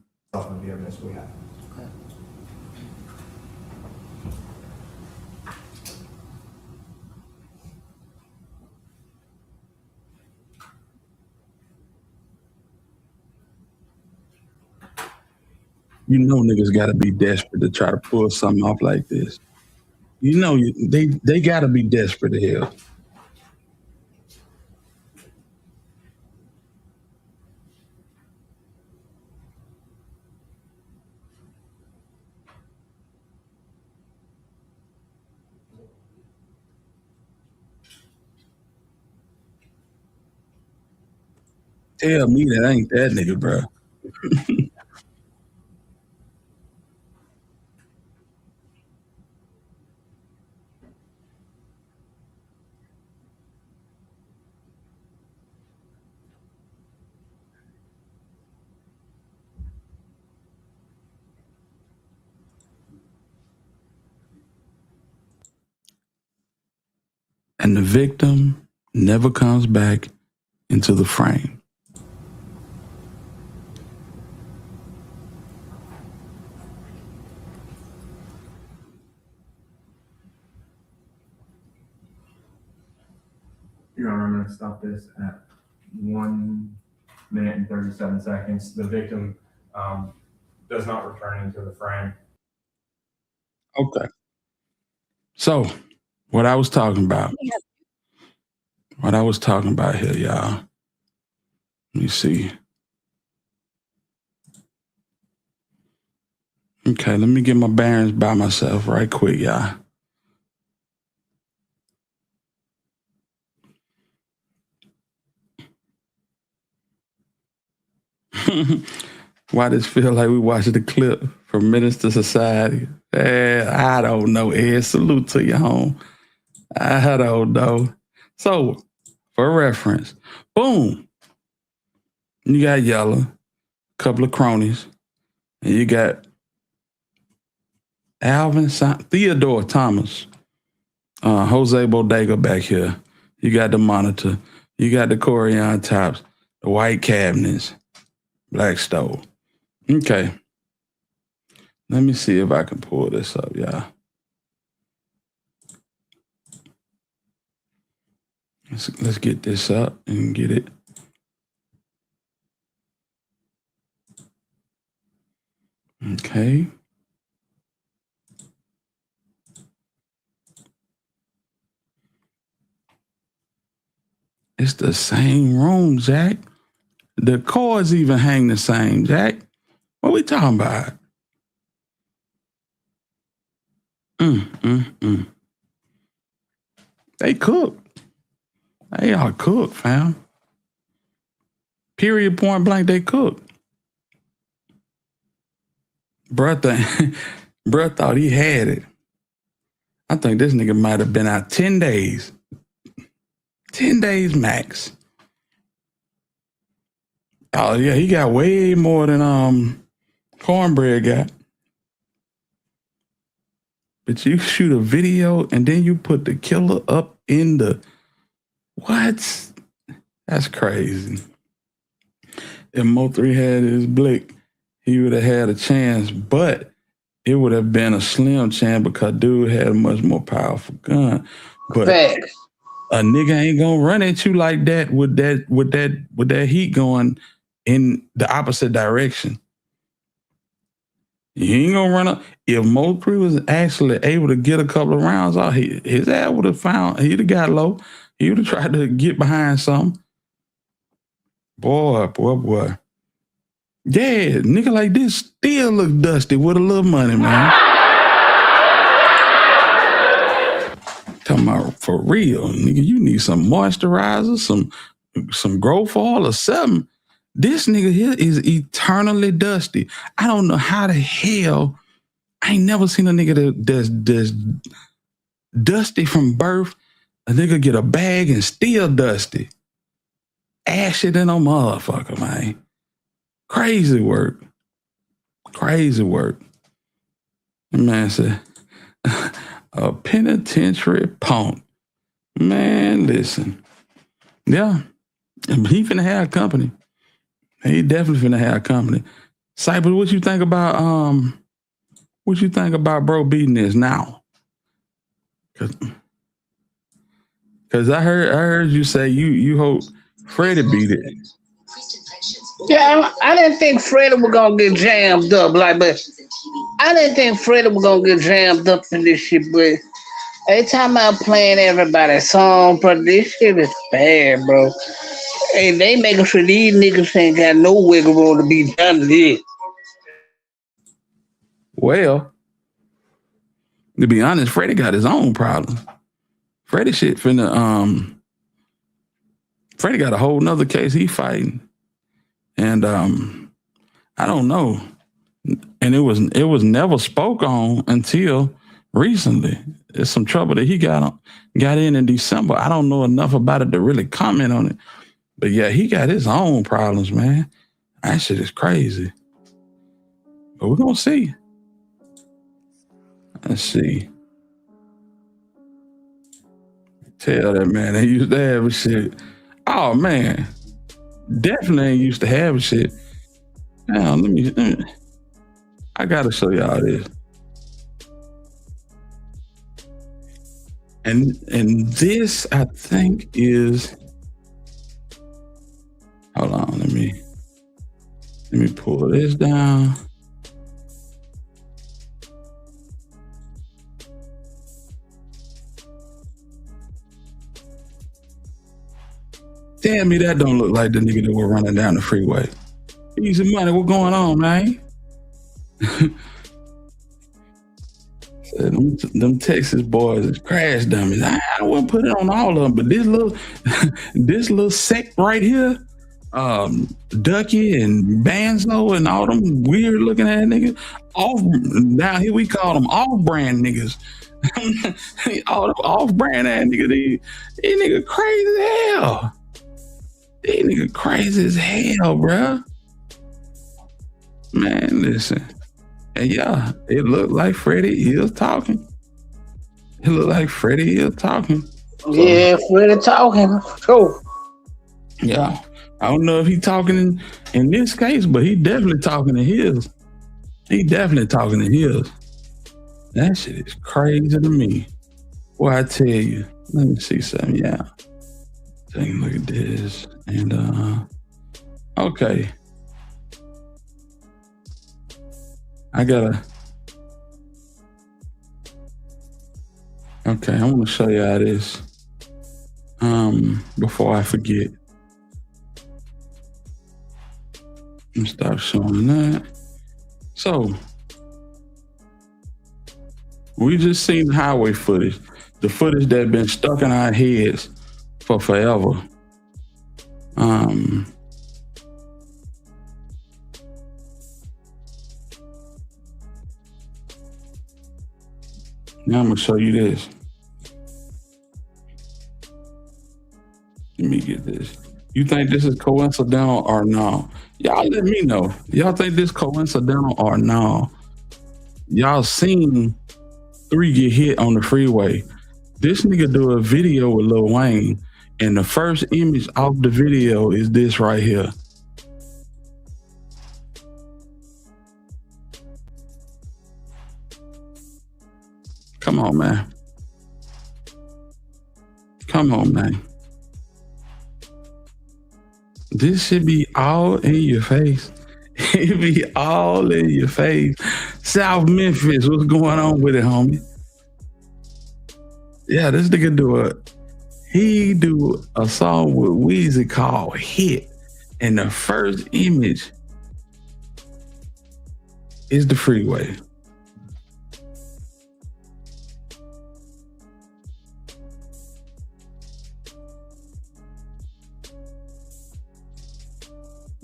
You know niggas gotta be desperate to try to pull something off like this. You know they gotta be desperate to hell. tell me that ain't that nigga, bro. And the victim never comes back into the frame. Your Honor, I'm going to stop this at 1 minute and 37 seconds. The victim does not return into the frame. Okay. So, what I was talking about here, y'all. Let me see. Okay, let me get my bearings by myself right quick, y'all. Why does it feel like we watching the clip from Menace to Society? I don't know, Ed. Salute to your home. I don't know. So, for reference, boom. You got Yella, a couple of cronies, and you got Theodore Thomas, Jose Bodega back here. You got the Monitor. You got the Corian Tops, the White Cabinets, Black Stove. Okay. Let me see if I can pull this up, y'all. Let's get this up and get it. Okay. It's the same room, Jack. The cords even hang the same, Jack. What we talking about? They cook. They are cooked, fam. Period, point blank, they cook. Bruh thought he had it. I think this nigga might have been out 10 days. 10 days max. Oh, yeah, he got way more than Cornbread got. But you shoot a video and then you put the killer up in the... What? That's crazy. If Mo3 had his blick, he would have had a chance, but it would have been a slim chance because dude had a much more powerful gun. But a nigga ain't gonna run at you like that with that heat going in the opposite direction. He ain't gonna run up. If Mo3 was actually able to get a couple of rounds out, his ass would have he'd have got low. He would have tried to get behind something. Boy. Yeah, nigga like this still look dusty with a little money, man. Talking about for real, nigga, you need some moisturizer, some growth oil or something. This nigga here is eternally dusty. I don't know how the hell, I ain't never seen a nigga that's dusty from birth. A nigga get a bag and still dusty. Ashy than a motherfucker, man. Crazy work. The man said, a penitentiary punk. Man, listen. Yeah. He finna have company. He definitely finna have company. Cyber, what you think about bro beating this now? Cause I heard you say you hope Freddy beat it. Yeah, I didn't think Freddy was gonna get jammed up, but I didn't think Freddy was gonna get jammed up in this shit, but every time I'm playing everybody's song, bro, this shit is bad, bro. Hey, they making sure these niggas ain't got no wiggle room to be done to this. Well, to be honest, Freddy got his own problem. Freddy shit finna Freddy got a whole nother case he fighting. And I don't know. And it was never spoke on until recently. It's some trouble that he got in December. I don't know enough about it to really comment on it. But yeah, he got his own problems, man. That shit is crazy. But we're gonna see. Let's see. Tell that man they used to have shit. Oh man, definitely ain't used to have shit. Now let me. I gotta show y'all this. And this I think is. Hold on, let me pull this down. Damn me, that don't look like the nigga that was running down the freeway. Easy money, what going on, man? Them Texas boys is crash dummies. I wouldn't put it on all of them, but this little sect right here, Ducky and Banzo and all them weird looking ass niggas, down here we call them off-brand niggas. All them off-brand ass niggas, these niggas crazy as hell. These niggas crazy as hell, bruh. Man, listen. And yeah, it looked like Freddy is talking. It looked like Freddy is talking. So, yeah, Freddy talking. Sure. Yeah. I don't know if he talking in this case, but he definitely talking in his. He definitely talking in his. That shit is crazy to me. Boy, I tell you. Let me see something. Yeah. Take a look at this. And okay. Okay, I want to show y'all this before I forget. Let me start showing that. So, we just seen highway footage, the footage that been stuck in our heads for forever. Now I'm gonna show you this. Let me get this. You think this is coincidental or no? Y'all let me know. Y'all think this coincidental or no? Y'all seen 3 get hit on the freeway. This nigga do a video with Lil Wayne, and the first image off the video is this right here. Come on, man. Come on, man. This should be all in your face. It be all in your face. South Memphis, what's going on with it, homie? Yeah, this nigga do a song with Beezy called Hit. And the first image is the freeway.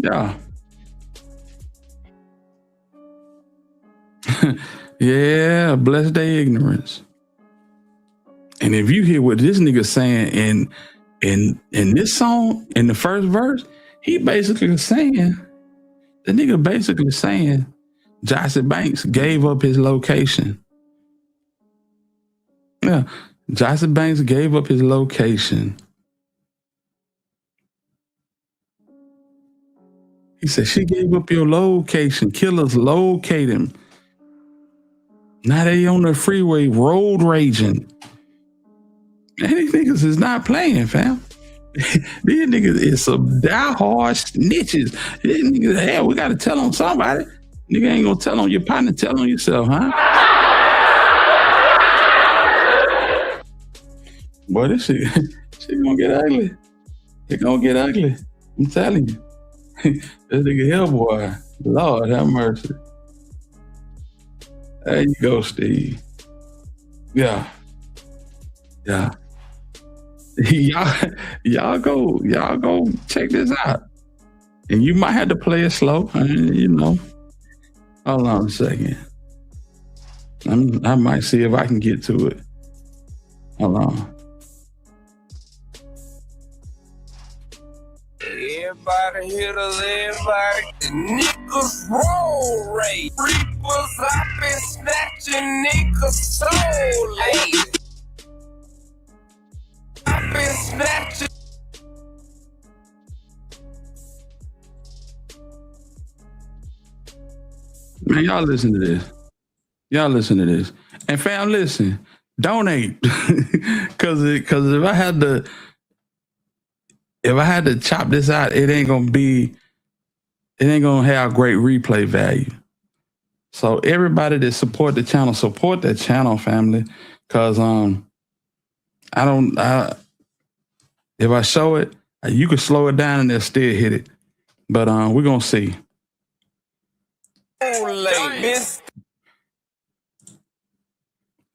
Yeah. Yeah, bless their ignorance. And if you hear what this nigga saying in this song, in the first verse, the nigga basically saying Jossie Banks gave up his location. Yeah, Jossie Banks gave up his location. He said, she gave up your location. Killers locate him. Now they on the freeway road raging. Man, these niggas is not playing, fam. These niggas is some die-hard snitches. These niggas, hell, we got to tell on somebody. Nigga ain't going to tell on your partner, tell on yourself, huh? Boy, this shit going to get ugly. It's going to get ugly. I'm telling you. This nigga here, boy. Lord have mercy. There you go, Steve. Yeah. Yeah. Y'all go check this out. And you might have to play it slow. You know. Hold on a second. I might see if I can get to it. Hold on. Everybody hitters, everybody. Niggas roll rate. Reapers, I been snatching niggas soul late. I been snatching. Man, y'all listen to this. Y'all listen to this. And fam, listen. Donate. Cause if I had to chop this out, it ain't gonna have great replay value. So everybody that support the channel, support that channel, family. Cause if I show it, you can slow it down and they'll still hit it. But we're gonna see.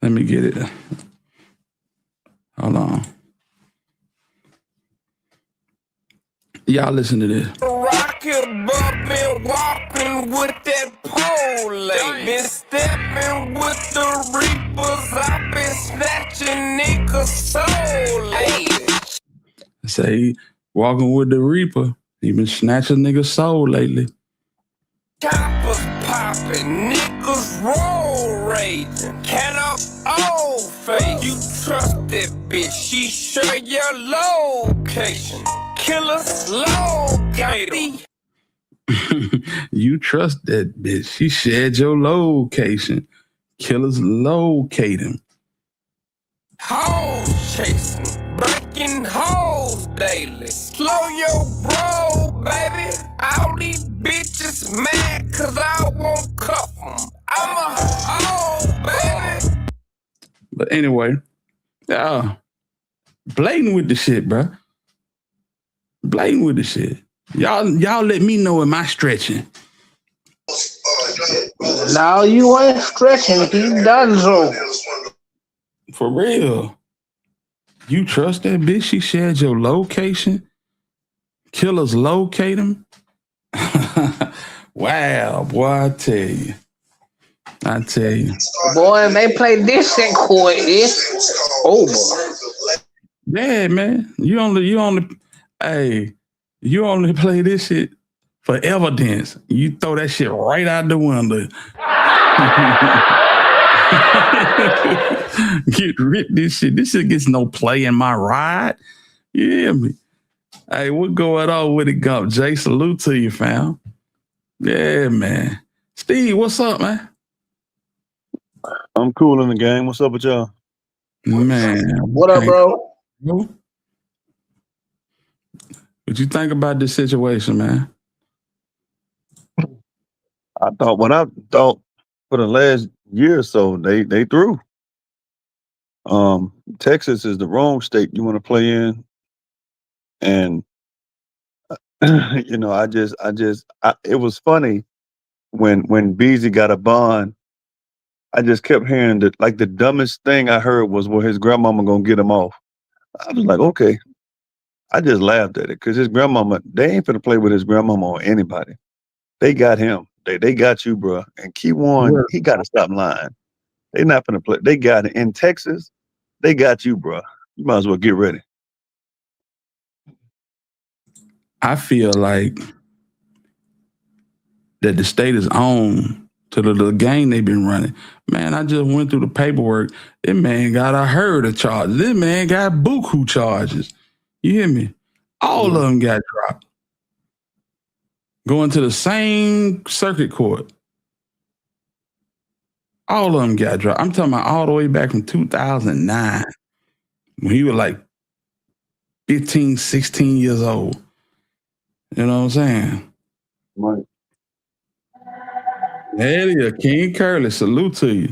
Let me get it. Hold on. Y'all listen to this. Rocket bumping, walking with that pole. Been stepping with the reapers. I've been snatching niggas soul. Say walking with the Reaper. He been snatching niggas' soul lately. Choppers popping, niggas roll raging. Can I old face? You trust that bitch? She share your location. Killers located. You trust that bitch. She shared your location. Killers locate him. Hoes chasing, breaking hoes daily. Slow your bro, baby. All these bitches mad cause I won't cuff them. I'm a hoe, baby. But anyway, blatant with the shit, bro. Blatant with the shit. Y'all let me know, am I stretching? No, you ain't stretching. He done so. For real. You trust that bitch? She shared your location? Killers locate him? Wow, boy, I tell you. Boy, and they play this in court, it's over. Yeah, man. You only play this shit for evidence. You throw that shit right out the window. Get rid of this shit. This shit gets no play in my ride. You hear me? Hey, what's going on with it, Gump? Jay, salute to you, fam. Yeah, man. Steve, what's up, man? I'm cool in the game. What's up with y'all? Man. What up, bro? What you think about this situation, man? I thought for the last year or so, they threw. Texas is the wrong state you want to play in. And you know, it was funny when Beezy got a bond. I just kept hearing that, like, the dumbest thing I heard was, well, his grandmama gonna get him off. I was like, okay. I just laughed at it because his grandmama, they ain't finna play with his grandmama or anybody. They got him. They got you, bro. And Key One, he got to stop lying. They not finna play. They got it in Texas. They got you, bro. You might as well get ready. I feel like that the state is on to the game they've been running. Man, I just went through the paperwork. This man got a herd of charges. This man got buku charges. You hear me? All of them got dropped. Going to the same circuit court. All of them got dropped. I'm talking about all the way back from 2009 when he was like 15, 16 years old. You know what I'm saying? Right. Hell yeah, King Curly, salute to you.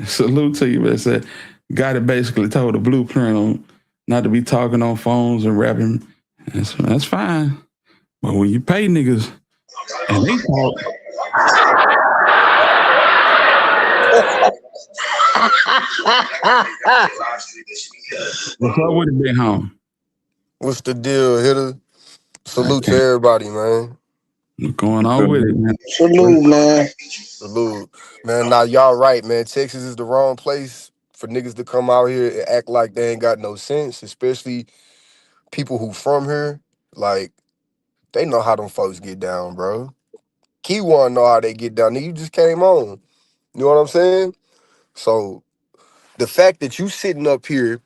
Salute to you, man. Said, guy that basically told the blueprint on not to be talking on phones and rapping. That's fine. But when you pay niggas and they talk. What's up with it, Big Home? What's the deal, hitter? Salute to everybody, man. What's going on with it, man? Salute, man. Salute. Man, now y'all right, man. Texas is the wrong place for niggas to come out here and act like they ain't got no sense, especially people who from here. Like, they know how them folks get down, bro. Key1 know how they get down. Nigga, you just came on. You know what I'm saying? So the fact that you sitting up here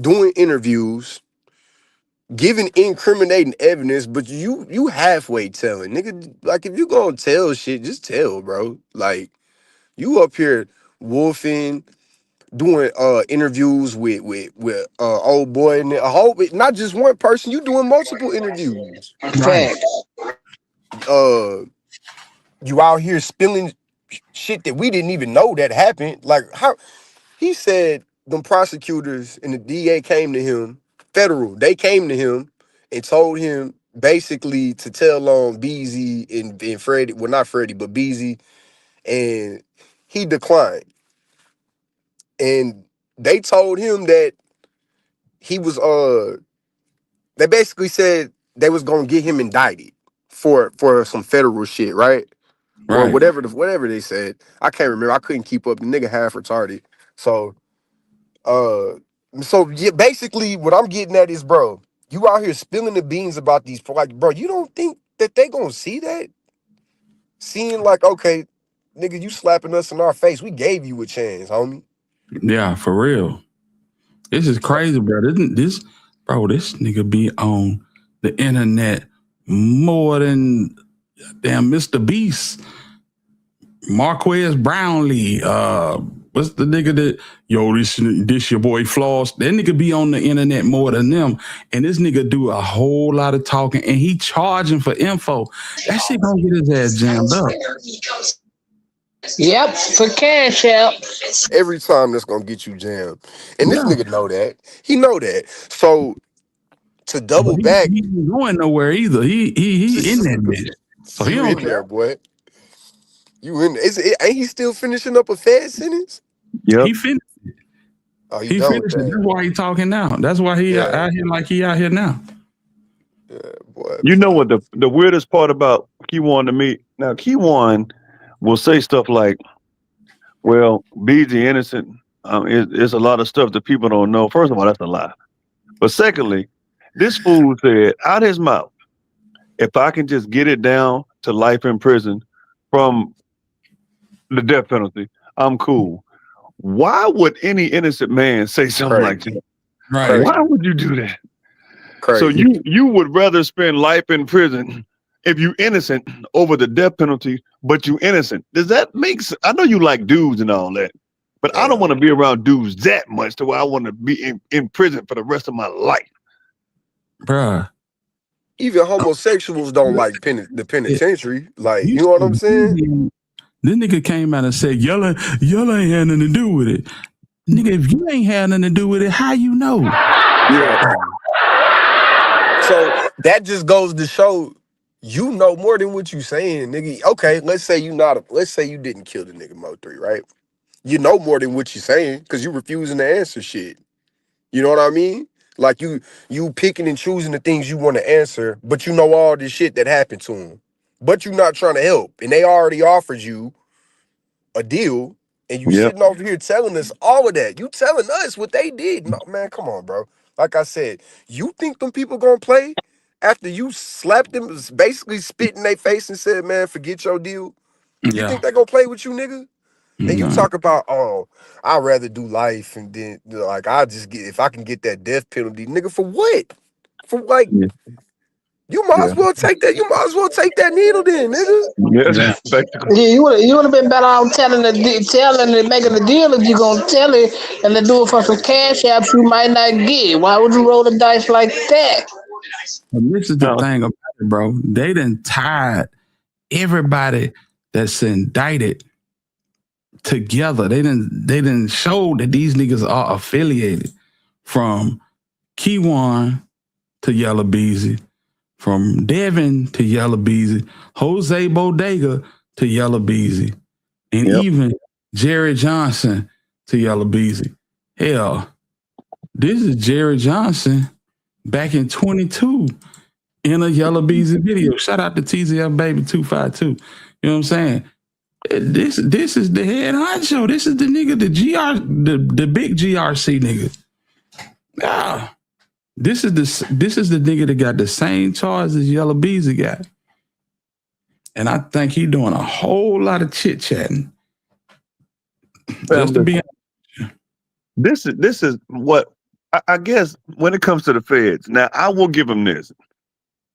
doing interviews, giving incriminating evidence, but you halfway telling. Nigga, like if you gonna tell shit, just tell, bro. Like, you up here wolfing, doing interviews with old boy and a whole, not just one person, you doing multiple interviews. Right. You out here spilling shit that we didn't even know that happened. Like, how he said them prosecutors and the DA came to him, federal, they came to him and told him basically to tell on Beezy and Freddy, well, not Freddy, but Beezy, and he declined. And they told him that he was they basically said they was gonna get him indicted for some federal shit, right? Or Right. whatever they said. I can't remember. I couldn't keep up. The nigga half retarded. So yeah, basically what I'm getting at is, bro, you out here spilling the beans about these, like, bro, you don't think that they gonna see that? Seeing like, okay, nigga, you slapping us in our face. We gave you a chance, homie. Yeah, for real. This is crazy, bro. This nigga be on the internet more than damn Mr. Beast, Marquez Brownlee. What's the nigga that this your boy Floss? That nigga be on the internet more than them, and this nigga do a whole lot of talking, and he charging for info. That shit gonna get his ass jammed up. Yep, for cash out. Every time that's gonna get you jammed. And this nigga know that. He know that. So to double But back, he ain't going nowhere either. He in that bitch. So he you don't in there, boy. You in there. Ain't he still finishing up a Fed sentence? Yep. He finished it. Oh, he He done with finished it. that. That's why he talking now. That's why he out here like he out here now. Yeah, boy. You know what the weirdest part about Key1 to me? Now, Key1 will say stuff like, well, Beezy innocent. It's a lot of stuff that people don't know. First of all, that's a lie. But secondly, this fool said out his mouth, if I can just get it down to life in prison from the death penalty, I'm cool. Why would any innocent man say something like that? Right. Why would you do that? Crazy. So you would rather spend life in prison if you innocent over the death penalty, but you innocent. Does that make sense? I know you like dudes and all that, but I don't want to be around dudes that much to where I want to be in prison for the rest of my life. Bruh. Even homosexuals don't like the penitentiary. Like, you know what I'm saying? This nigga came out and said, Yella ain't had nothing to do with it. Nigga, if you ain't had nothing to do with it, how you know? Yeah. So that just goes to show you know more than what you saying, nigga. Okay, let's say you didn't kill the nigga Mo3, right? You know more than what you saying because you refusing to answer shit. You know what I mean? Like you picking and choosing the things you want to answer, but you know all this shit that happened to him. But you're not trying to help. And they already offered you a deal, and you sitting over here telling us all of that. You telling us what they did. No, man, come on, bro. Like I said, you think them people gonna play after you slapped them, basically spit in their face and said, man, forget your deal? You think they gonna play with you, nigga? And you talk about, oh, I'd rather do life and then like I just get if I can get that death penalty, nigga, for what? For like you might as well take that. You might as well take that needle then, nigga. Yeah, you would have been better off telling and making the deal if you're gonna tell it and to do it for some cash apps you might not get. Why would you roll the dice like that? And this is the thing about it, bro. They done tied everybody that's indicted together. They didn't show that these niggas are affiliated, from Key1 to Yella Beezy, from Devin to Yella Beezy, Jose Bodega to Yella Beezy, and even Jerry Johnson to Yella Beezy. Hell, this is Jerry Johnson back in 22 in a Yella Beezy video. Shout out to TZF Baby 252. You know what I'm saying? This is the head honcho. This is the nigga, the big GRC nigga. Ah, this is the nigga that got the same charge as Yella Beezy got. And I think he doing a whole lot of chit chatting. Just to be this is what I guess when it comes to the feds. Now I will give them this,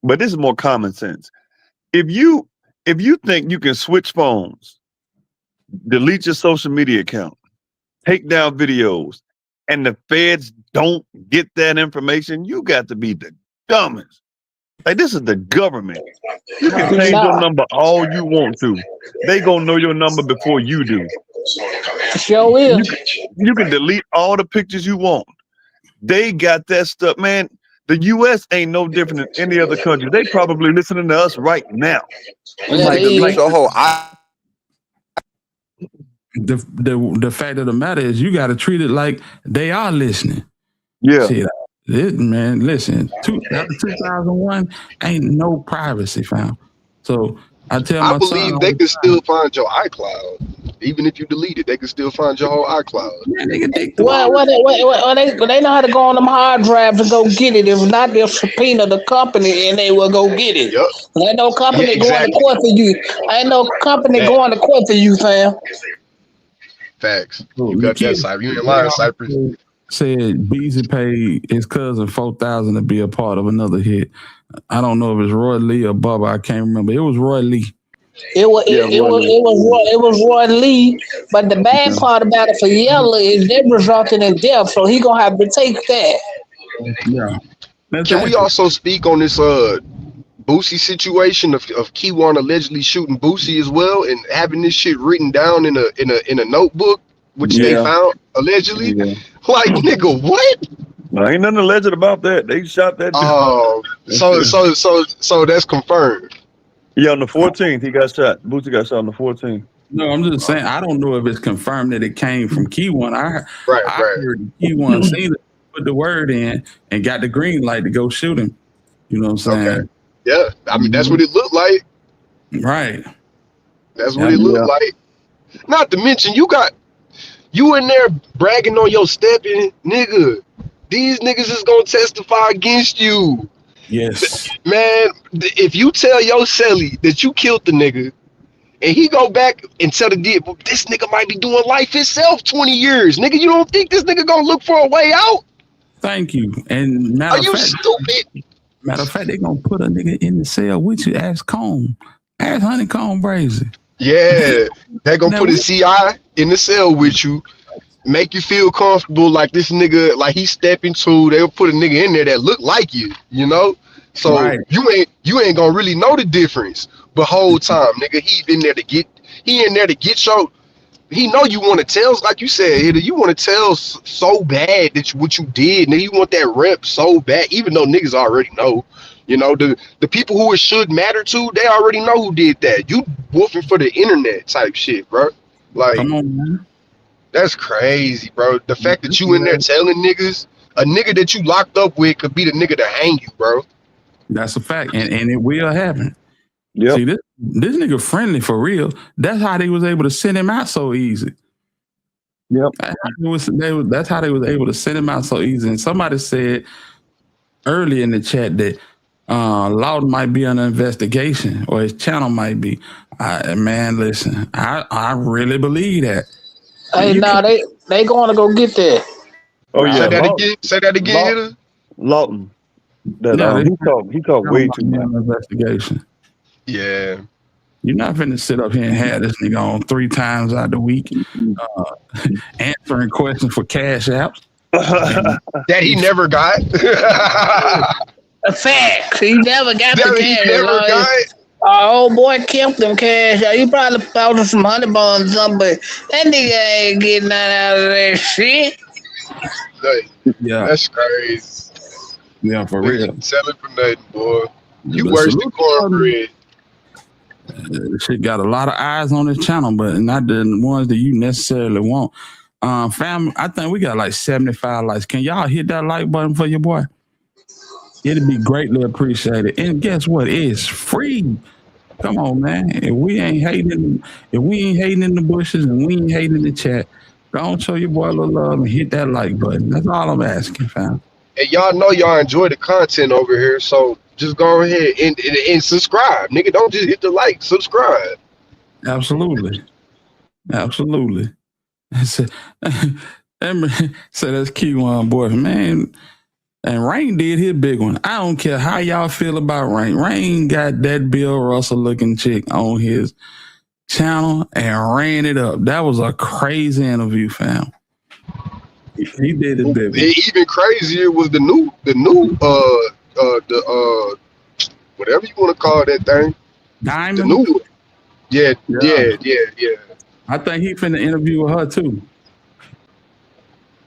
but this is more common sense. If you think you can switch phones, delete your social media account, take down videos, and the feds don't get that information, you got to be the dumbest. Like, this is the government. You can change your number all you want to. They gonna know your number before you do. Sure is. You can delete all the pictures you want. They got that stuff, man. The U.S. ain't no different than any other country. They probably listening to us right now. The fact of the matter is, you got to treat it like they are listening. Yeah. See, man, listen. After 2001, ain't no privacy found. So I tell my son, I believe they can still find your iCloud. Even if you delete it, they can still find your whole iCloud. They know how to go on them hard drives and go get it. If not, they'll subpoena the company and they will go get it. Yep. Ain't no company going to court for you. Ain't no company going to court for you, fam. Facts. You got that, Cypress. You ain't lying, Cypress. Said Beezy paid his cousin $4,000 to be a part of another hit. I don't know if it's Roy Lee or Bubba. I can't remember. It was Roy Lee. It was Roy Lee, but the bad part about it for Yella is that resulted in death, so he gonna have to take that. Yeah. Can we also speak on this Boosie situation of Keywan allegedly shooting Boosie as well and having this shit written down in a notebook, which they found allegedly? Yeah. Like, nigga, what? No, ain't nothing alleged about that. They shot that. Oh, so that's confirmed. Yeah, on the 14th he got shot. Boosie got shot on the 14th. No, I'm just saying, I don't know if it's confirmed that it came from Keywan. I heard Keywan seen it, put the word in, and got the green light to go shoot him. You know what I'm saying? Okay. Yeah, I mean, that's what it looked like. Right. That's what it looked like. Not to mention, you in there bragging on your stepping, nigga. These niggas is gonna testify against you. Yes. Man, if you tell your celly that you killed the nigga, and he go back and tell the deal, this nigga might be doing life himself 20 years. Nigga, you don't think this nigga gonna look for a way out? Thank you. And are you stupid? Matter of fact, they gonna put a nigga in the cell with you. Ask Honeycomb Brazy. Yeah, they gonna put a CI in the cell with you, make you feel comfortable like this nigga, like he stepping to. They'll put a nigga in there that look like you, you know. So you ain't gonna really know the difference. But whole time, nigga, he in there to get your. He know you want to tell, like you said, you want to tell so bad that what you did, nigga. You want that rep so bad, even though niggas already know. You know, the people who it should matter to, they already know who did that. You woofing for the internet type shit, bro. Like, come on, man. That's crazy, bro. The fact that you in there telling niggas, a nigga that you locked up with could be the nigga to hang you, bro. That's a fact, and it will happen. Yep. See, this nigga friendly for real. That's how they was able to send him out so easy. Yep. That's how they was able to send him out so easy. And somebody said early in the chat that Loud might be under investigation, or his channel might be. Man, listen, I really believe that. Hey, they going to go get that. Oh yeah. Say that again. Lawton. He talked way too much. Investigation. Yeah. You're not finna sit up here and have this nigga on 3 times out the week, answering questions for cash apps that he never got. A fact. He never got the cash. He never got. Our old boy kept them cash. He probably found some honey buns or something, but that nigga ain't getting that out of that shit. Yeah, that's crazy. Yeah, for real. Selling for nothing, boy. You worse than cornbread. Shit got a lot of eyes on this channel, but not the ones that you necessarily want. Fam, I think we got like 75 likes. Can y'all hit that like button for your boy? It'd be greatly appreciated. And guess what? It's free. Come on, man. If we ain't hating in the bushes and we ain't hating in the chat, go on, show your boy a little love and hit that like button. That's all I'm asking, fam. And y'all know y'all enjoy the content over here, so just go ahead and subscribe, nigga. Don't just hit the like, subscribe. Absolutely. Absolutely. So that's Q1, boy, man. And Rain did his big one. I don't care how y'all feel about Rain. Rain got that Bill Russell looking chick on his channel and ran it up. That was a crazy interview, fam. He did his big one. Even crazier was the new whatever you want to call that thing. Diamond? The new one. Yeah. I think he finna interview with her too.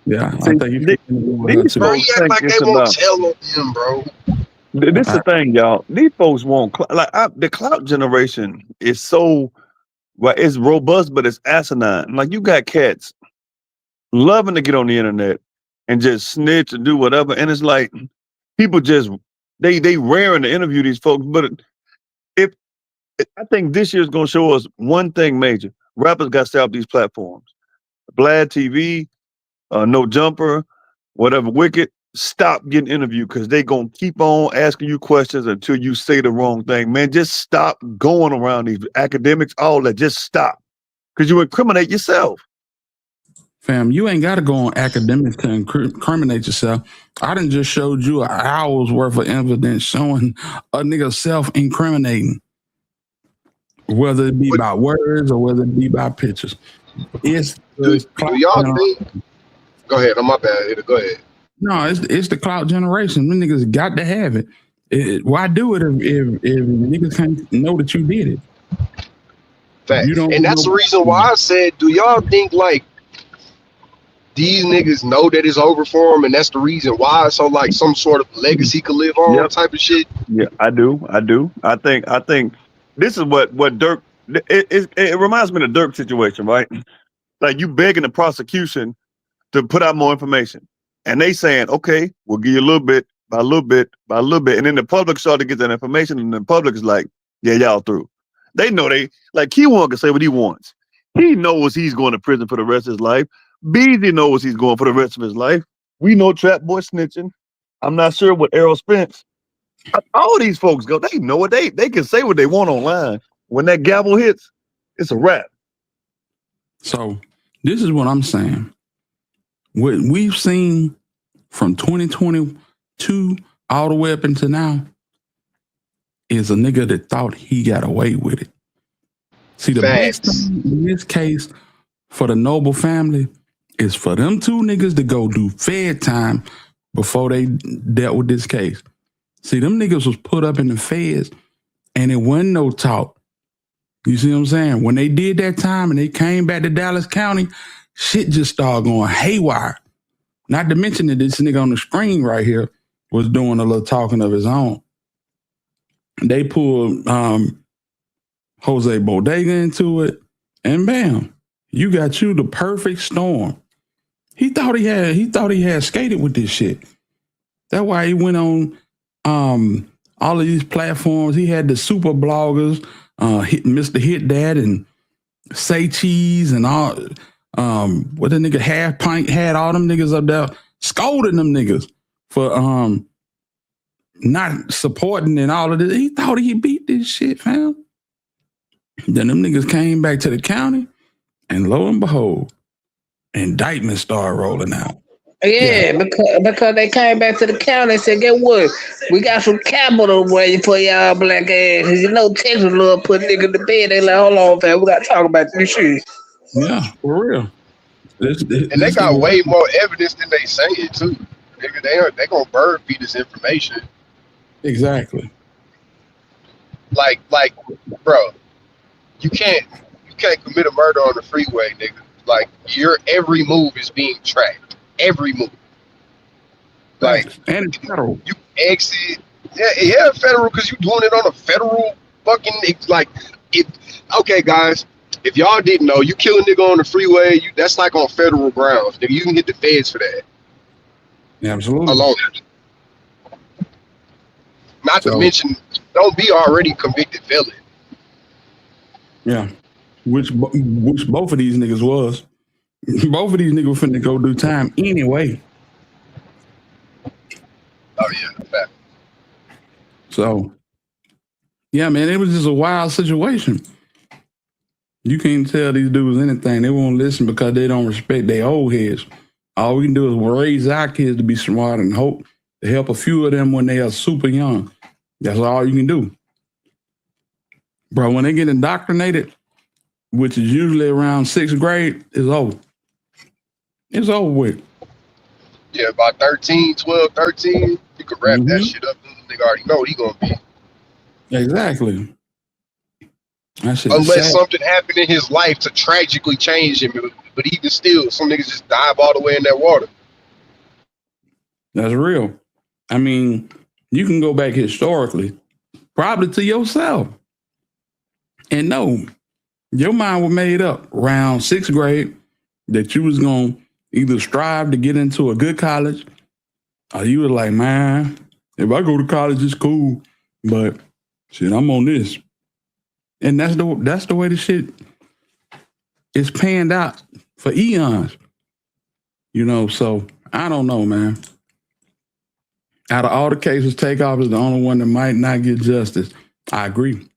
Yeah, I think he finna interview with her too. Bro, he act like they won't tell him, bro. This is the thing, y'all. These folks won't the clout generation is so it's robust, but it's asinine. Like you got cats loving to get on the internet and just snitch and do whatever, and it's like people just they raring to interview these folks. But I think this year's gonna show us one thing major: rappers got to stay off these platforms. Vlad TV, No Jumper, whatever, Wicked. Stop getting interviewed because they gonna keep on asking you questions until you say the wrong thing. Man, just stop going around these academics, all that. Just stop because you incriminate yourself. Fam, you ain't got to go on academics to incriminate yourself. I done just showed you an hour's worth of evidence showing a nigga self-incriminating, whether it be by words or whether it be by pictures. Do y'all think? Go ahead. I'm my bad. Go ahead. No, it's the clout generation. Them niggas got to have it. Why do it if niggas can't know that you did it? Facts. And that's the reason why I said, do y'all think like these niggas know that it's over for them, and that's the reason why? So like some sort of legacy could live on, type of shit. Yeah, I do. I think this is what Dirk. It reminds me of the Dirk situation, right? Like you begging the prosecution to put out more information, and they saying, okay, we'll give you a little bit by a little bit by a little bit, and then the public started to get that information, and the public is like, yeah, y'all through. They know they like Q1 can say what he wants. He knows he's going to prison for the rest of his life. Beezy knows he's going for the rest of his life. We know Trapboy snitching. I'm not sure what Errol Spence. All these folks go. They know what they can say what they want online. When that gavel hits, it's a wrap. So this is what I'm saying. What we've seen from 2022 all the way up until now is a nigga that thought he got away with it. See, the best thing in this case for the Noble family is for them two niggas to go do fed time before they dealt with this case. See, them niggas was put up in the feds and it wasn't no talk. You see what I'm saying? When they did that time and they came back to Dallas County, shit just started going haywire. Not to mention that this nigga on the screen right here was doing a little talking of his own. They pulled Jose Bodega into it, and bam, you got you the perfect storm. He thought he had skated with this shit. That's why he went on all of these platforms. He had the super bloggers, Mr. Hit Dad and Say Cheese and all. What the nigga Half Pint had all them niggas up there scolding them niggas for not supporting and all of this. He thought he beat this shit, fam. Then them niggas came back to the county, and lo and behold, indictments started rolling out. Yeah, because they came back to the county and said, get what? We got some capital waiting for y'all black ass. You know Texas love put nigga to bed. They like, hold on, fam, we got to talk about this shit. Yeah, for real. And they got way more evidence than they say it too. Nigga, they gonna bird feed this information. Exactly. Like, bro, you can't commit a murder on the freeway, nigga. Like your every move is being tracked. Every move. Like, and it's federal. You exit. Yeah, federal, because you doing it on a federal fucking like it. Okay, guys. If y'all didn't know, you kill a nigga on the freeway, that's like on federal grounds. Nigga, you can hit the feds for that. Yeah, absolutely. Alone. Not to mention, don't be already convicted felon. Yeah. Which both of these niggas was. Both of these niggas finna go do time anyway. Oh yeah, fact. So yeah, man, it was just a wild situation. You can't tell these dudes anything. They won't listen because they don't respect their old heads. All we can do is raise our kids to be smart and hope to help a few of them when they are super young. That's all you can do. Bro, when they get indoctrinated, which is usually around 6th grade, it's over. It's over with. Yeah, about 13, 12, 13, you can wrap that shit up. Nigga already know what he gonna be. Exactly. Unless something happened in his life to tragically change him. But even still, some niggas just dive all the way in that water. That's real. I mean, you can go back historically, probably to yourself. And no, your mind was made up around 6th grade that you was going to either strive to get into a good college or you were like, man, if I go to college, it's cool. But shit, I'm on this. And that's the way the shit is panned out for eons. You know, so I don't know, man. Out of all the cases, Takeoff is the only one that might not get justice. I agree.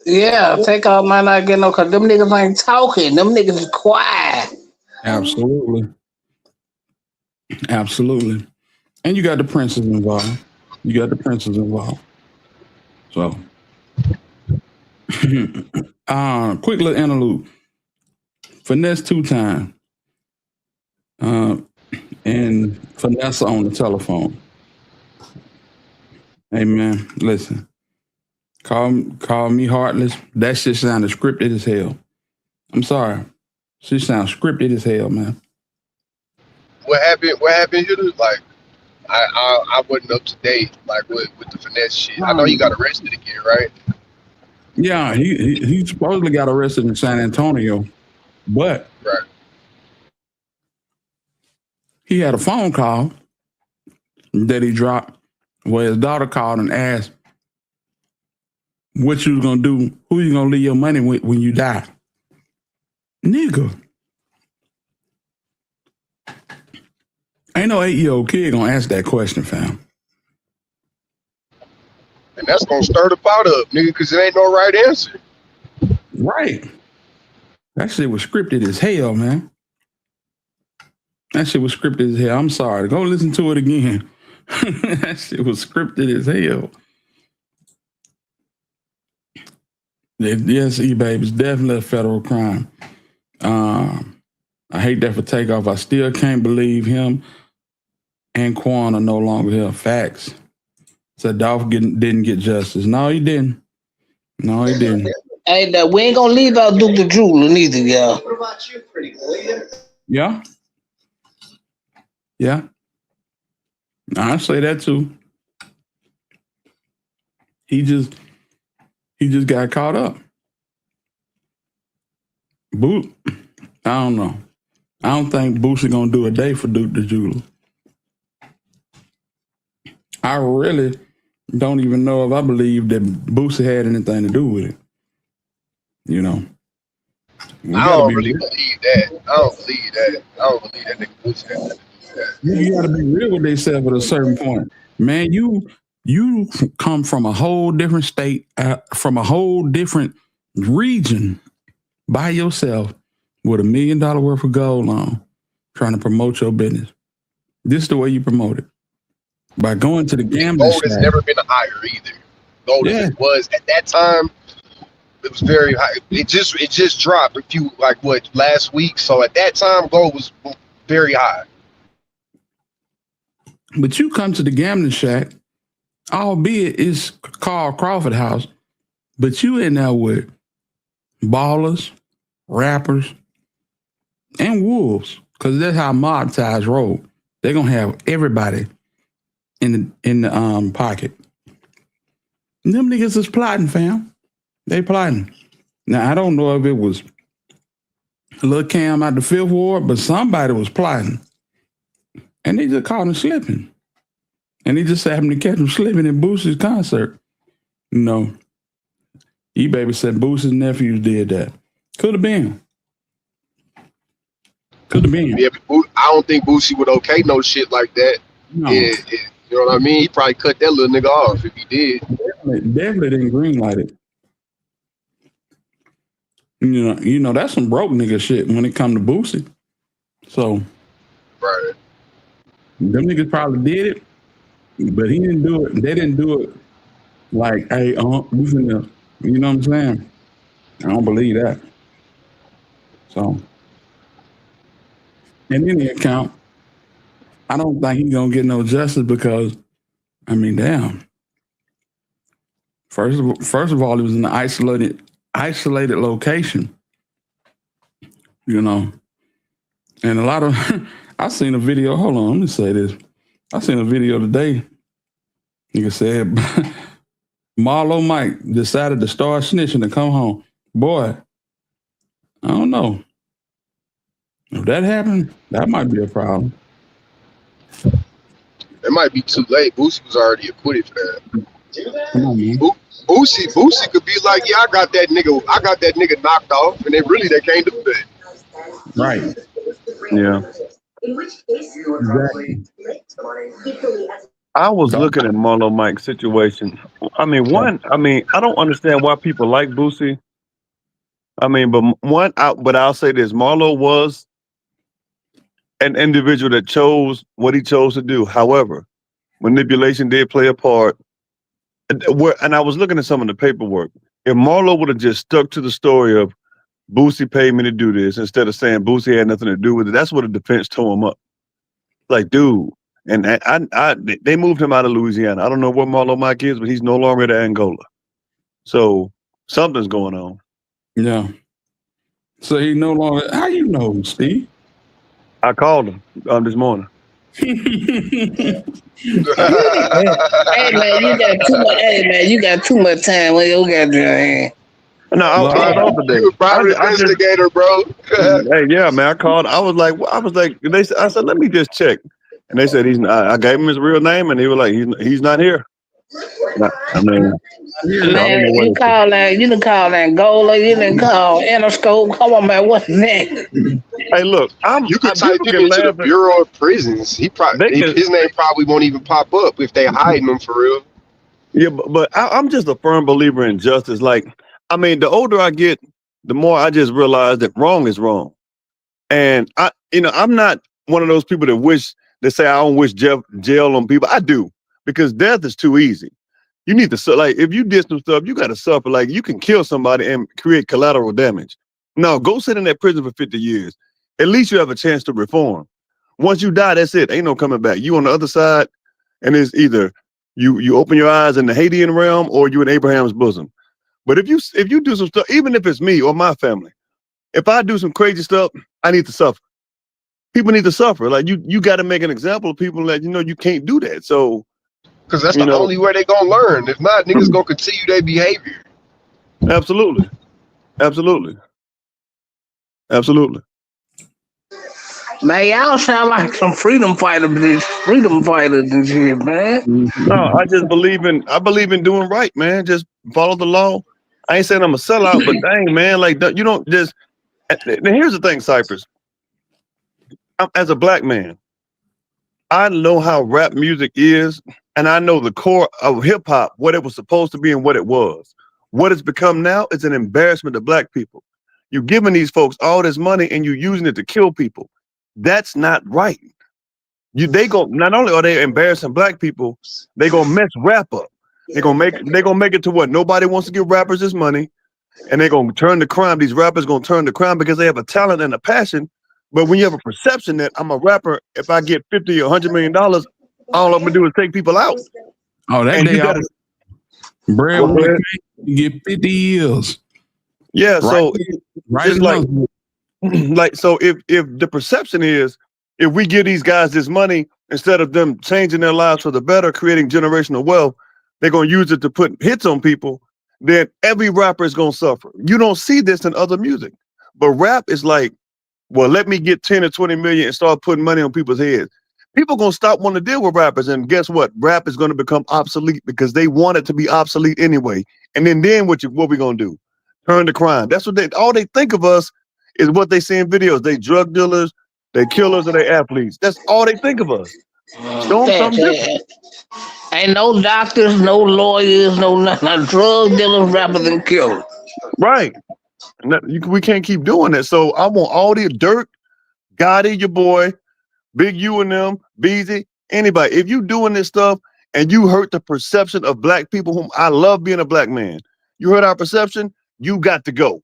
Yeah, Takeoff might not get no, because them niggas ain't talking. Them niggas is quiet. Absolutely. And you got the princes involved. So, quick little interlude. Finesse 2 times. And Vanessa on the telephone. Hey man, listen. Call me heartless. That shit sounded scripted as hell. I'm sorry. She sounds scripted as hell, man. What happened here? Like, I wasn't up to date, like with the finesse shit. I know he got arrested again, right? Yeah, he supposedly got arrested in San Antonio, but he had a phone call that he dropped where his daughter called and asked what you was gonna do, who you gonna leave your money with when you die. Nigga. Ain't no 8-year-old kid gonna ask that question, fam. And that's gonna stir the pot up, nigga, because it ain't no right answer. Right. That shit was scripted as hell, man. That shit was scripted as hell. I'm sorry. Go listen to it again. That shit was scripted as hell. Yes, eBay is definitely a federal crime. I hate that for Takeoff. I still can't believe him and Quan are no longer here. Facts. So Dolph didn't get justice. No, he didn't. Hey, we ain't gonna leave out Duke the Jeweler neither, y'all. What about you, pretty boy? Yeah. I say that too. He just got caught up. Boot. I don't know. I don't think Boosie gonna do a day for Duke the Jeweler. I really don't even know if I believe that Boosie had anything to do with it. You know. I don't really believe that. I don't believe that nigga Boosie had nothing to do with that. You gotta be real with yourself at a certain point. Man, you come from a whole different state, from a whole different region by yourself with $1 million worth of gold on, trying to promote your business. This is the way you promote it. By going to the gambling gold has never been higher either. Gold as it was at that time, it was very high. It just dropped a few, last week. So at that time, gold was very high. But you come to the gambling shack, albeit it's called Crawford House, but you in there with ballers, rappers, and wolves, because that's how mob ties roll. They're gonna have everybody in the pocket. And them niggas is plotting, fam. They plotting. Now I don't know if it was Lil Cam out the Fifth Ward, but somebody was plotting, and they just caught him slipping. And he just happened to catch him slipping in Boosie's concert. You know, E-Baby said Boosie's nephew did that. Could have been. Could have been. Yeah, but I don't think Boosie would okay no shit like that. No. You know what I mean? He probably cut that little nigga off if he did. Definitely didn't greenlight it. You know that's some broke nigga shit when it come to Boosie. So, right. Them niggas probably did it, but he didn't do it. They didn't do it like, hey, we finna, you know what I'm saying? I don't believe that. So, in any account, I don't think he's gonna get no justice because, I mean, damn. First of all, he was in an isolated location. You know, and a lot of I seen a video. Hold on, let me say this. I seen a video today. Nigga said Marlo Mike decided to start snitching to come home. Boy, I don't know. If that happened, that might be a problem. It might be too late. Boosie was already acquitted for that. Come on, man. Boosie could be like, yeah, I got that nigga knocked off, and then really they can't do that. Right. Yeah. Exactly. I was looking at Marlo Mike's situation. I mean, I don't understand why people like Boosie. I mean, but I'll say this: Marlo was an individual that chose what he chose to do. However, manipulation did play a part. And I was looking at some of the paperwork. If Marlo would have just stuck to the story of Boosie paid me to do this instead of saying Boosie had nothing to do with it, that's what the defense tore him up. Like, dude. And they moved him out of Louisiana. I don't know where Marlo Mike is, but he's no longer at Angola. So something's going on. Yeah. So he no longer. How you know, Steve? I called him this morning. Hey man, you got too much time when you got your hand. No, I was off today. You a private investigator, bro. Hey, yeah, man. I called. I was like, I said, let me just check. And they said I gave him his real name, and he was like, he's not here. I mean, man, you didn't call Angola, you didn't call Interscope. Come on, man, what's next? Hey, look, you could type it into the Bureau of Prisons. His name probably won't even pop up if they hiding him for real. Yeah, but I'm just a firm believer in justice. Like, I mean, the older I get, the more I just realize that wrong is wrong. And I'm not one of those people that say I don't wish jail on people. I do, because death is too easy. You need to, like, if you did some stuff, you got to suffer. Like, you can kill somebody and create collateral damage. No, go sit in that prison for 50 years. At least you have a chance to reform. Once you die, that's it. Ain't no coming back. You on the other side, and it's either you open your eyes in the Haitian realm or you in Abraham's bosom. But if you do some stuff, even if it's me or my family, if I do some crazy stuff, I need to suffer. People need to suffer. Like, you got to make an example of people that you can't do that. So, because that's the only way they gonna learn. If not, niggas gonna continue their behavior. Absolutely. Man, y'all sound like some freedom fighters and shit, man. No, I believe in doing right, man. Just follow the law. I ain't saying I'm a sellout, but dang, man, like, you don't just. And here's the thing, Cypress. As a black man, I know how rap music is, and I know the core of hip hop, what it was supposed to be and what it was. What it's become now is an embarrassment to black people. You're giving these folks all this money and you're using it to kill people. That's not right. Not only are they embarrassing black people, they gonna mess rap up. They're gonna make it to what nobody wants to give rappers this money, and they're gonna turn the crime. These rappers gonna turn the crime because they have a talent and a passion. But when you have a perception that I'm a rapper, if I get $50 or $100 million, all I'm gonna do is take people out. Oh, that day I bread you get 50 years. Yeah, so right it's like so if the perception is if we give these guys this money, instead of them changing their lives for the better, creating generational wealth, they're gonna use it to put hits on people, then every rapper is gonna suffer. You don't see this in other music. But rap is like, well, let me get 10 or 20 million and start putting money on people's heads. People gonna stop wanting to deal with rappers, and guess what? Rap is gonna become obsolete because they want it to be obsolete anyway. And then what we gonna do? Turn to crime. That's what all they think of us is what they see in videos. They drug dealers, they killers, or they athletes. That's all they think of us. Show them something different. Ain't no doctors, no lawyers, no nothing. Drug dealers, rappers, and killers. Right. We can't keep doing that. So I want all the Dirt, Gotti, your boy, Big U and them, Beezy, anybody. If you doing this stuff and you hurt the perception of black people, whom I love being a black man, you hurt our perception, you got to go.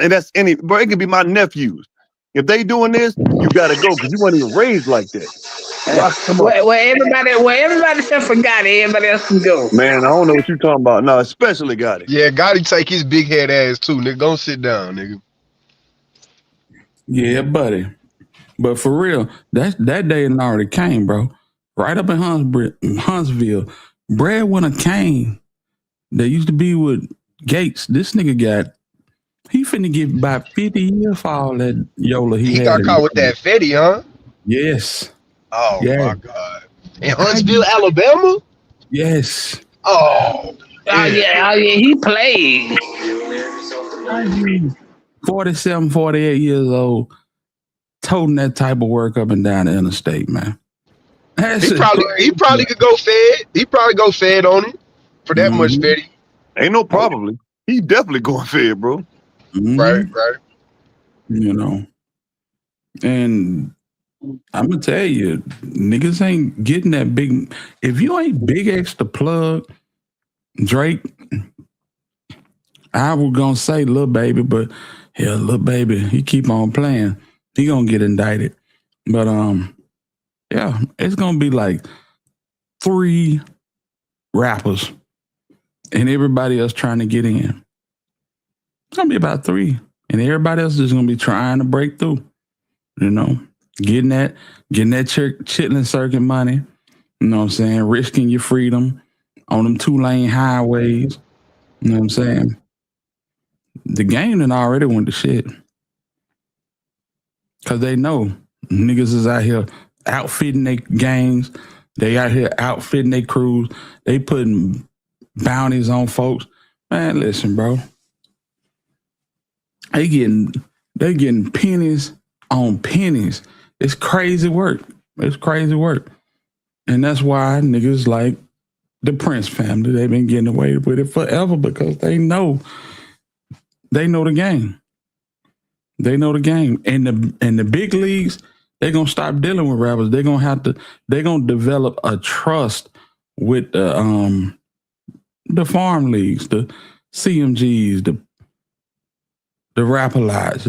And that's bro, it could be my nephews. If they doing this, you got to go because you weren't even raised like that. Where everybody except for Gotti, everybody else can go. Man, I don't know what you talking about. No, especially Gotti. Yeah, Gotti take his big head ass too, nigga. Go sit down, nigga. Yeah, buddy. But for real, that day already came, bro. Right up in Huntsville, Breadwinner Kane, that used to be with Gates. This nigga he finna get about 50 years for all that Yola he had. Got caught with that Freddy, huh? Yes. Oh my God. In Huntsville, Alabama? Yes. Oh yeah, he played. 47, 48 years old, toting that type of work up and down the interstate, man. He probably could go fed. He probably go fed on it for that much Freddy. Ain't no probably. He definitely going fed, bro. Right. You know. And I'm gonna tell you, niggas ain't getting that big. If you ain't Big X to plug Drake, I was gonna say Lil Baby, but hell, Lil Baby, he keep on playing. He gonna get indicted. But yeah, it's gonna be like 3 rappers and everybody else trying to get in. It's gonna be about 3, and everybody else is gonna be trying to break through. You know, getting that chitlin circuit money. You know what I'm saying? Risking your freedom on them 2-lane highways. You know what I'm saying? The game done already went to shit. Cause they know niggas is out here outfitting their gangs. They out here outfitting their crews. They putting bounties on folks. Man, listen, bro. They getting pennies on pennies. It's crazy work. It's crazy work. And that's why niggas like the Prince family, they've been getting away with it forever because they know the game. They know the game. And the big leagues, they're gonna stop dealing with rappers. They're gonna develop a trust with the farm leagues, the CMGs, the Rap-A-Lots,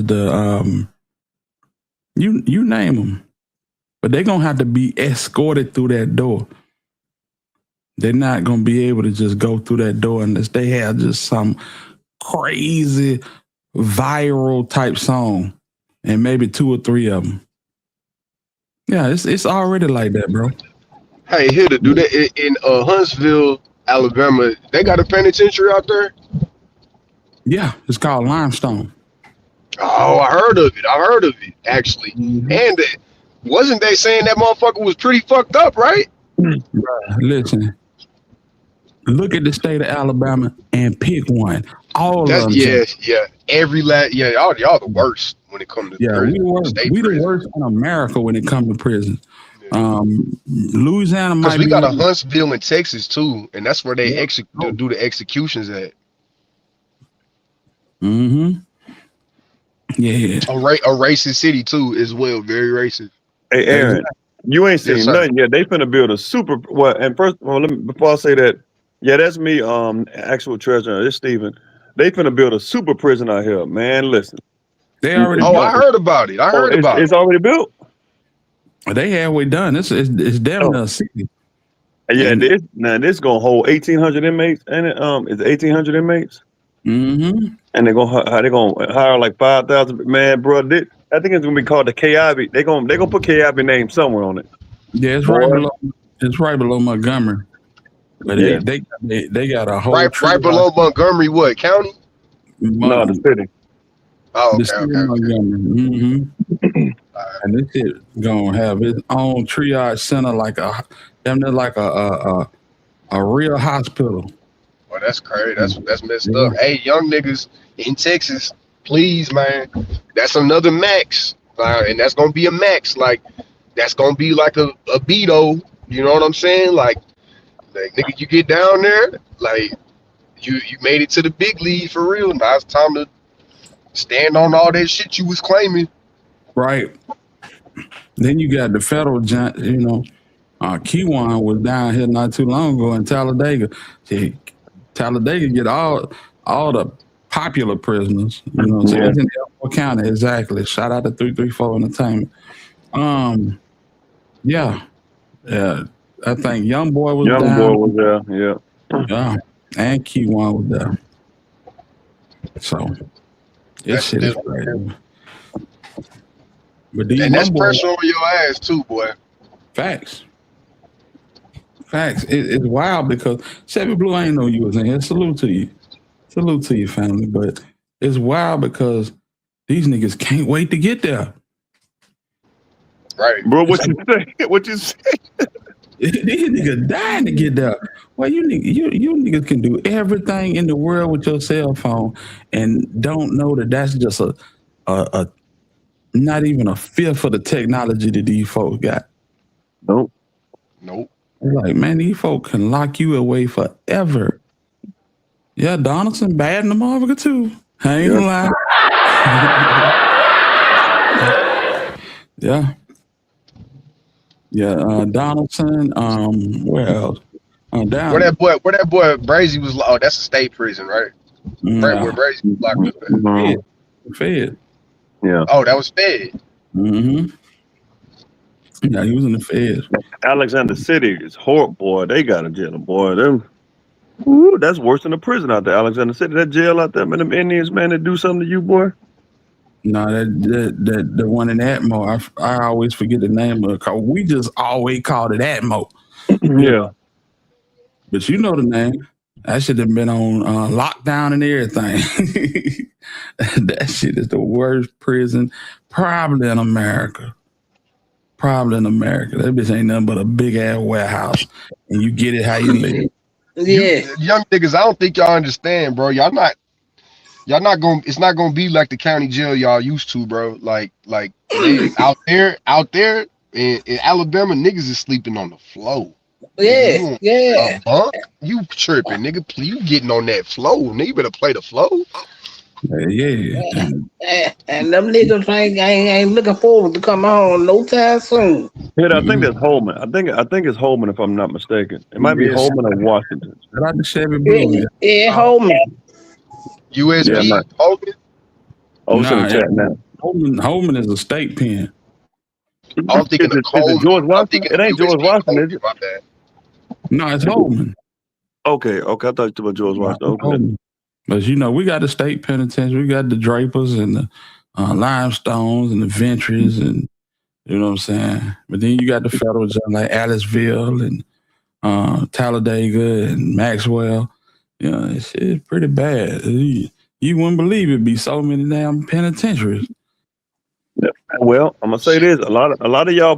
you name them. But they're gonna have to be escorted through that door. They're not gonna be able to just go through that door unless they have just some crazy viral type song, and maybe 2 or 3 of them. Yeah, it's already like that, bro. Hey, here to do that in Huntsville, Alabama. They got a penitentiary out there. Yeah, it's called Limestone. Oh, I heard of it actually. And wasn't they saying that motherfucker was pretty fucked up, right? Listen, look at the state of Alabama and pick one. All of them. Yeah. Y'all the worst when it comes to prison. We the worst in America when it comes to prison. Louisiana might be. We got a Huntsville in Texas too, and that's where they do the executions at. Mm-hmm. Yeah. A racist city too as well, very racist. Hey Aaron, you ain't seen nothing yet. They finna build a super and first of all, before I say that, yeah, that's me, actual treasurer. It's Steven. They finna build a super prison out here, man. Listen. They already I heard about it. It's already built. They halfway done. It's definitely a city. Yeah, this gonna hold 1,800 inmates, and it's 1,800 inmates. Mm-hmm. And they're gonna hire like 5,000. Man, bro, I think it's gonna be called the KIB. They gonna put KIB name somewhere on it. Yeah, it's right below Montgomery. But yeah, they got a whole right below Montgomery. What county? No, the city. Oh, okay. Montgomery. Mm-hmm. And this shit gonna have its own triage center, like damn near like a real hospital. Well, that's crazy. That's messed up. Hey, young niggas in Texas, please, man. That's another max, and that's gonna be a max. Like that's gonna be like a Beto. You know what I'm saying? Like nigga, you get down there, like you made it to the big league for real. Now it's time to stand on all that shit you was claiming. Right. Then you got the federal, you know, Kiwan was down here not too long ago in Talladega. See, Talladega get all the popular prisoners. You know what I'm saying? It's in Elmore County, exactly. Shout out to 334 Entertainment. Yeah. I think Young Boy was down. Young Boy was there, yeah. Yeah. And Kiwan was there. So this shit is crazy. But and that's pressure on your ass too, boy. Facts. It's wild because Chevy Blue, I ain't know you was in here. Salute to you, family. But it's wild because these niggas can't wait to get there. Right, bro. What you say? What you say? These niggas dying to get there. Well, you niggas can do everything in the world with your cell phone and don't know that that's just a not even a fifth of the technology that these folks got. Nope. Like, man, these folks can lock you away forever. Yeah, Donaldson bad in the motherfucker too. I ain't gonna lie. Donaldson. Where else? Down. Where that boy Beezy was. Oh, that's a state prison, right? Right, where Beezy was locked up at. Fed. Yeah. Oh, that was Fed. Mm-hmm. Yeah, he was in the feds. Alexander City is horrible, boy. They got a jail, boy. That's worse than a prison out there. Alexander City, that jail out there, man. Them Indians, man, that do something to you, boy. No, that the one in Atmo. I always forget the name of it. Cause we just always called it Atmo. Yeah. But you know the name. That should have been on lockdown and everything. That shit is the worst prison probably in America. That bitch ain't nothing but a big ass warehouse, and you get it how you live. Yeah, young niggas, I don't think y'all understand, bro. Y'all not gonna. It's not gonna be like the county jail y'all used to, bro. Like out there in Alabama, niggas is sleeping on the floor. Yeah. You tripping, nigga? You getting on that floor? Nigga, you better play the floor. Yeah. And them niggas ain't looking forward to come home no time soon. Yeah, I think that's Holman. I think it's Holman, if I'm not mistaken. It might be Holman or Washington. Shout out to Chevy Blue. Yeah, Holman. USB Holman. Oh, it's in the chat now. Holman is a state pen. I'm thinking of Coleman. George Washington? It ain't George Washington, is it? My bad. No, it's Holman. Okay. I thought you were about George Washington. Okay. But you know, we got the state penitentiary, we got the Drapers and the Limestones and the Ventries, and you know what I'm saying. But then you got the federal jail like Aliceville and Talladega and Maxwell. You know, it's pretty bad. You wouldn't believe it'd be so many damn penitentiaries. Well, I'm gonna say this: a lot of y'all,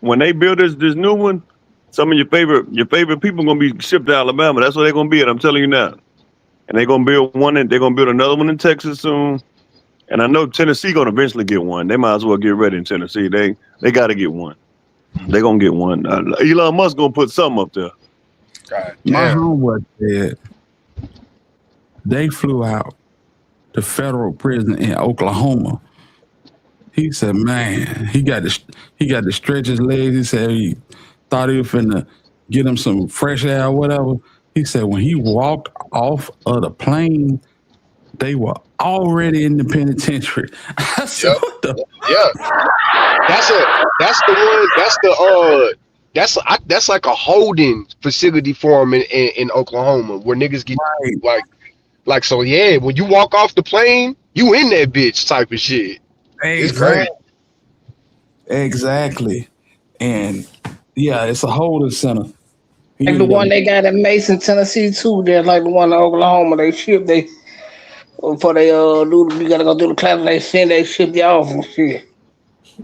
when they build this new one, some of your favorite people gonna be shipped to Alabama. That's where they're gonna be at. I'm telling you now. And they're gonna build one, and they're gonna build another one in Texas soon. And I know Tennessee gonna eventually get one. They might as well get ready in Tennessee. They got to get one. They're gonna get one. Elon Musk gonna put something up there. God My damn. homeboy said they flew out to federal prison in Oklahoma. He said, man, he got to stretch his legs. He said he thought he was finna get him some fresh air or whatever. He said when he walked off of the plane, they were already in the penitentiary. I said, what the? Yeah. That's like a holding facility for them in Oklahoma where niggas get like so. Yeah, when you walk off the plane, you in that bitch type of shit. It's crazy. Exactly. And yeah, it's a holding center. Like the one they got in Mason, Tennessee too. They're like the one in Oklahoma. They ship before they you gotta go through the class. They ship you off and shit.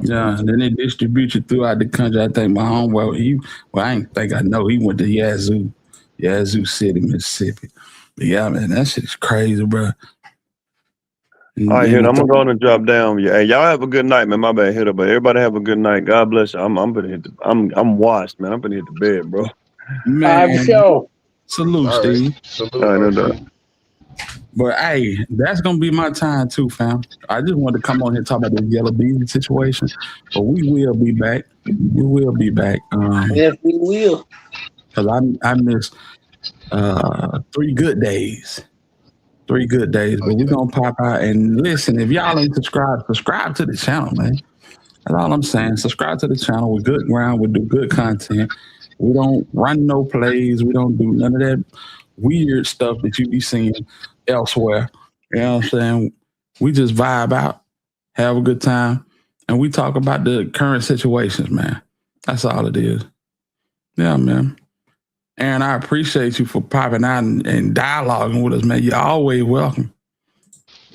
Yeah, and then they distribute you throughout the country. I think my homeboy, I ain't think I know, he went to Yazoo City, Mississippi. But yeah, man, that shit's crazy, bro. All right, And I'm gonna go on and drop down. Yeah, hey, y'all have a good night, man. My bad, hit up, but everybody have a good night. God bless you. I'm gonna hit. I'm washed, man. I'm gonna hit the bed, bro. man, salute, All right. Steve. Salute, All right, no OG. doubt. But hey, that's gonna be my time too, fam. I just wanted to come on here and talk about the Yella Beezy situation, but we will be back. We will be back. Yes, we will. Cause I missed 3 good days. 3 good days, but we're gonna pop out and listen. If y'all ain't subscribe to the channel, man. That's all I'm saying. Subscribe to the channel. We're good ground. We do good content. We don't run no plays. We don't do none of that weird stuff that you be seeing elsewhere. You know what I'm saying? We just vibe out, have a good time, and we talk about the current situations, man. That's all it is. Yeah, man. And I appreciate you for popping out and dialoguing with us, man. You're always welcome.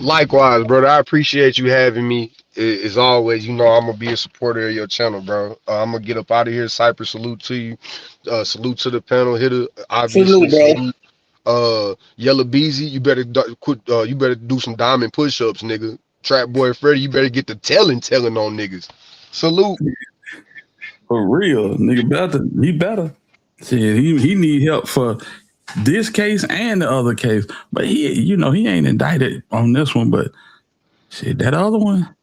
Likewise, brother. I appreciate you having me. As always, you know I'm gonna be a supporter of your channel, bro. I'm gonna get up out of here. Cypress, salute to you. Salute to the panel hitter. Obviously, Salute, bro. salute. Yella Beezy, you better quit. You better do some diamond push-ups, nigga. Trapboy Freddy, you better get the telling on niggas. Salute. For real, nigga, he better. Shit, he need help for this case and the other case. But he ain't indicted on this one. But shit, that other one,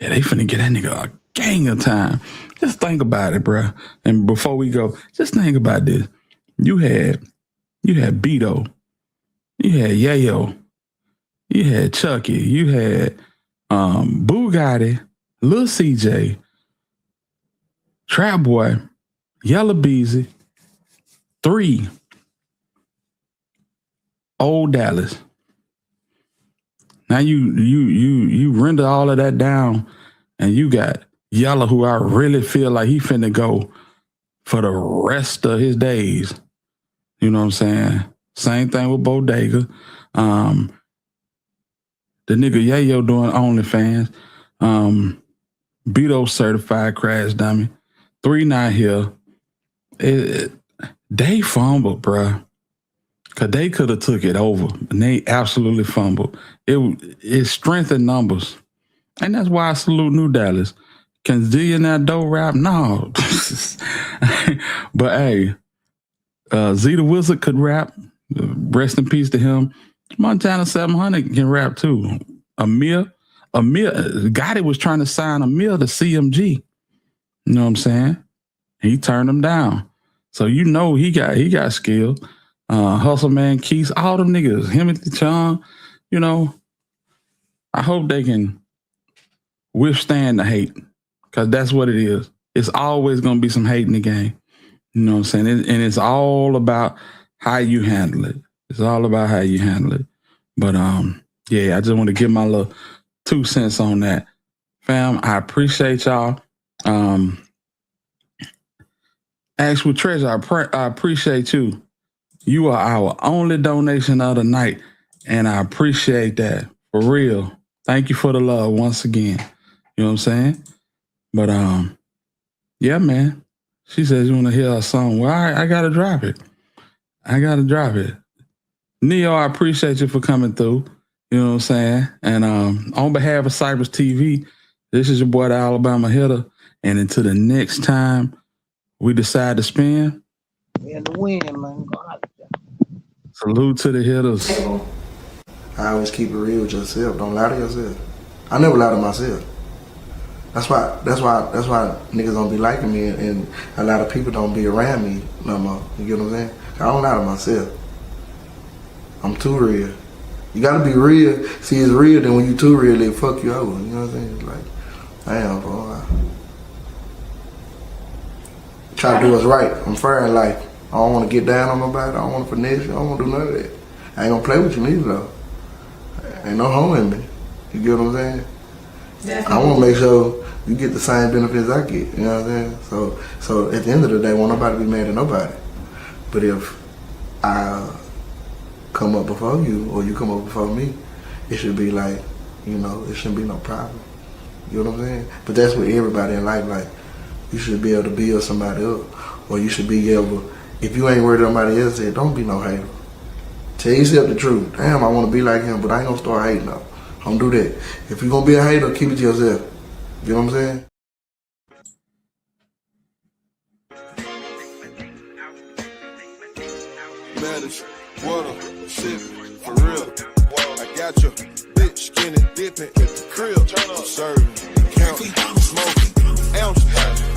yeah, they finna get that nigga a gang of time. Just think about it, bruh. And before we go, just think about this. You had Beto, you had Yayo, you had Chucky, you had Bugatti, Lil CJ, Trapboy, Yella Beezy, 3 Old Dallas. Now you render all of that down, and you got Yella, who I really feel like he finna go for the rest of his days. You know what I'm saying? Same thing with Bodega. The nigga Yayo doing OnlyFans. Beto certified crash dummy. 3 not here. They fumbled, bruh. Cause they could have took it over, and they absolutely fumbled. It strengthened numbers, and that's why I salute New Dallas. Can Zillionaire Doe rap? No, but hey, Z the Wizard could rap. Rest in peace to him. Montana 700 can rap too. Amir, Gotti was trying to sign Amir to CMG. You know what I'm saying? He turned him down. So you know he got skill. Hustle Man, Keys, all them niggas, Himothy Chung, you know, I hope they can withstand the hate, because that's what it is. It's always going to be some hate in the game. You know what I'm saying? And it's all about how you handle it. It's all about how you handle it. But yeah, I just want to give my little 2 cents on that. Fam, I appreciate y'all. Actual Treasure, I appreciate you. You are our only donation of the night, and I appreciate that. For real. Thank you for the love once again. You know what I'm saying? But yeah, man. She says you want to hear a song. Well, I gotta drop it. Neo, I appreciate you for coming through. You know what I'm saying? And on behalf of Cypress TV, this is your boy, the Alabama Hitter. And until the next time we decide to spin, And the win, man. salute to the hitters. I always keep it real with yourself. Don't lie to yourself. I never lie to myself. That's why niggas don't be liking me, and a lot of people don't be around me no more. You get what I'm saying? I don't lie to myself. I'm too real. You gotta be real. See, it's real. Then when you too real, they fuck you over. You know what I'm saying? It's like, damn, bro. I try to do what's right. I'm fair in life. I don't want to get down on nobody. I don't want to finesse you. I don't want to do none of that. I ain't gonna play with you neither, though. Ain't no home in me. You get what I'm saying? Definitely. I want to make sure you get the same benefits I get. You know what I'm saying? So at the end of the day, won't nobody be mad at nobody. But if I come up before you or you come up before me, it should be like, you know, it shouldn't be no problem. You know what I'm saying? But that's with everybody in life. Like, you should be able to build somebody up, or you should be able. If you ain't worried about somebody else, then don't be no hater. Tell yourself the truth. Damn, I want to be like him, but I ain't gonna start hating though. Don't do that. If you gonna be a hater, keep it to yourself. You know what I'm saying? Manage, water, sipping, for real. I got your bitch skinny dipping at the crib. I'm serving, counting, smoking, ounces.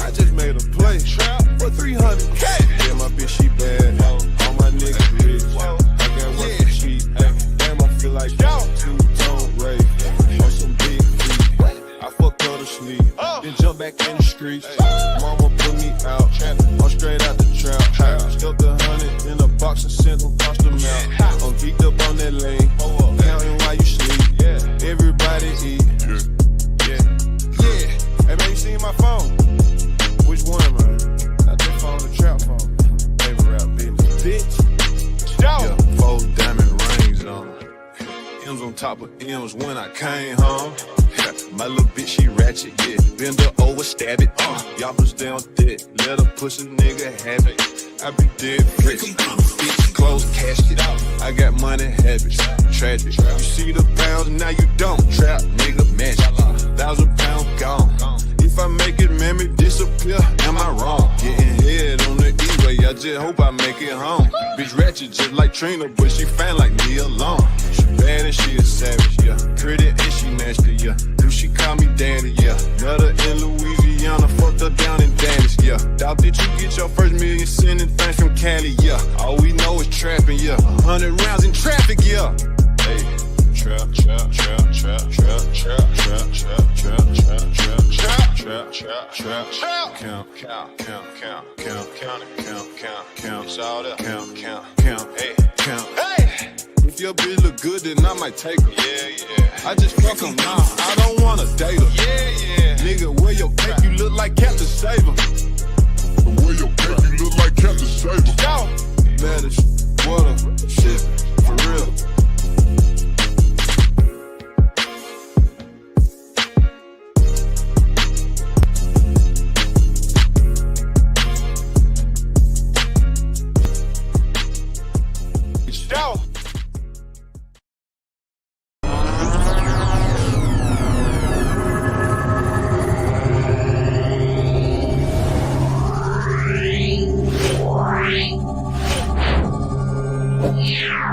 I just made a play for 300K. Yeah, my bitch, she bad. All my niggas rich. I got work for cheap. Damn, I feel like two-tone Ray on some big feet. I fucked her to sleep, then jump back in the streets. Mama put me out, I'm straight out the trap. Stuffed 100 in a box and sent them across the mouth. I'm geeked up on that lane, counting while you sleep. Everybody eat. Yeah. Hey man, you seen my phone? Which one, man? Not that phone, the trap phone. Favorite rap business, bitch. Yeah, 4 diamond rings on. M's on top of M's when I came home. My little bitch, she ratchet, yeah. Bend her over, stab it. Y'all was down dead. Let a pussy nigga have it. I be dead fresh. Bitch, close casket. I got money habits. Tragic. You see the pounds, now you don't. Trap, nigga, match. 1,000 pounds gone. If I make it, man, me disappear. Am I wrong? Getting head on the E-way. I just hope I make it home. Bitch ratchet just like Trina, but she fan like me alone. She bad and she a savage, yeah. Pretty and she nasty, yeah. Do she call me daddy, yeah. Met her in Louisiana, fucked her down in Dallas, yeah. Doubt that you get your first million sending things from Cali, yeah. All we know is trapping, yeah. 100 rounds in traffic, yeah. Hey, trap, trap, trap, trap, trap, trap, trap, trap, trap, trap, trap, trap, trap, trap, trap, count, count, count, count, count, count, count, count, count, it's all there, count, count, count, hey, count, hey. If your bitch look good, then I might take her. Yeah. I just fuck them now. I don't wanna date her. Yeah. Nigga, wear your cape, you look like Captain Saver. Wear your cape, you look like Captain Saver. Yo, manage, water, shit, for real. Yo. Yeah.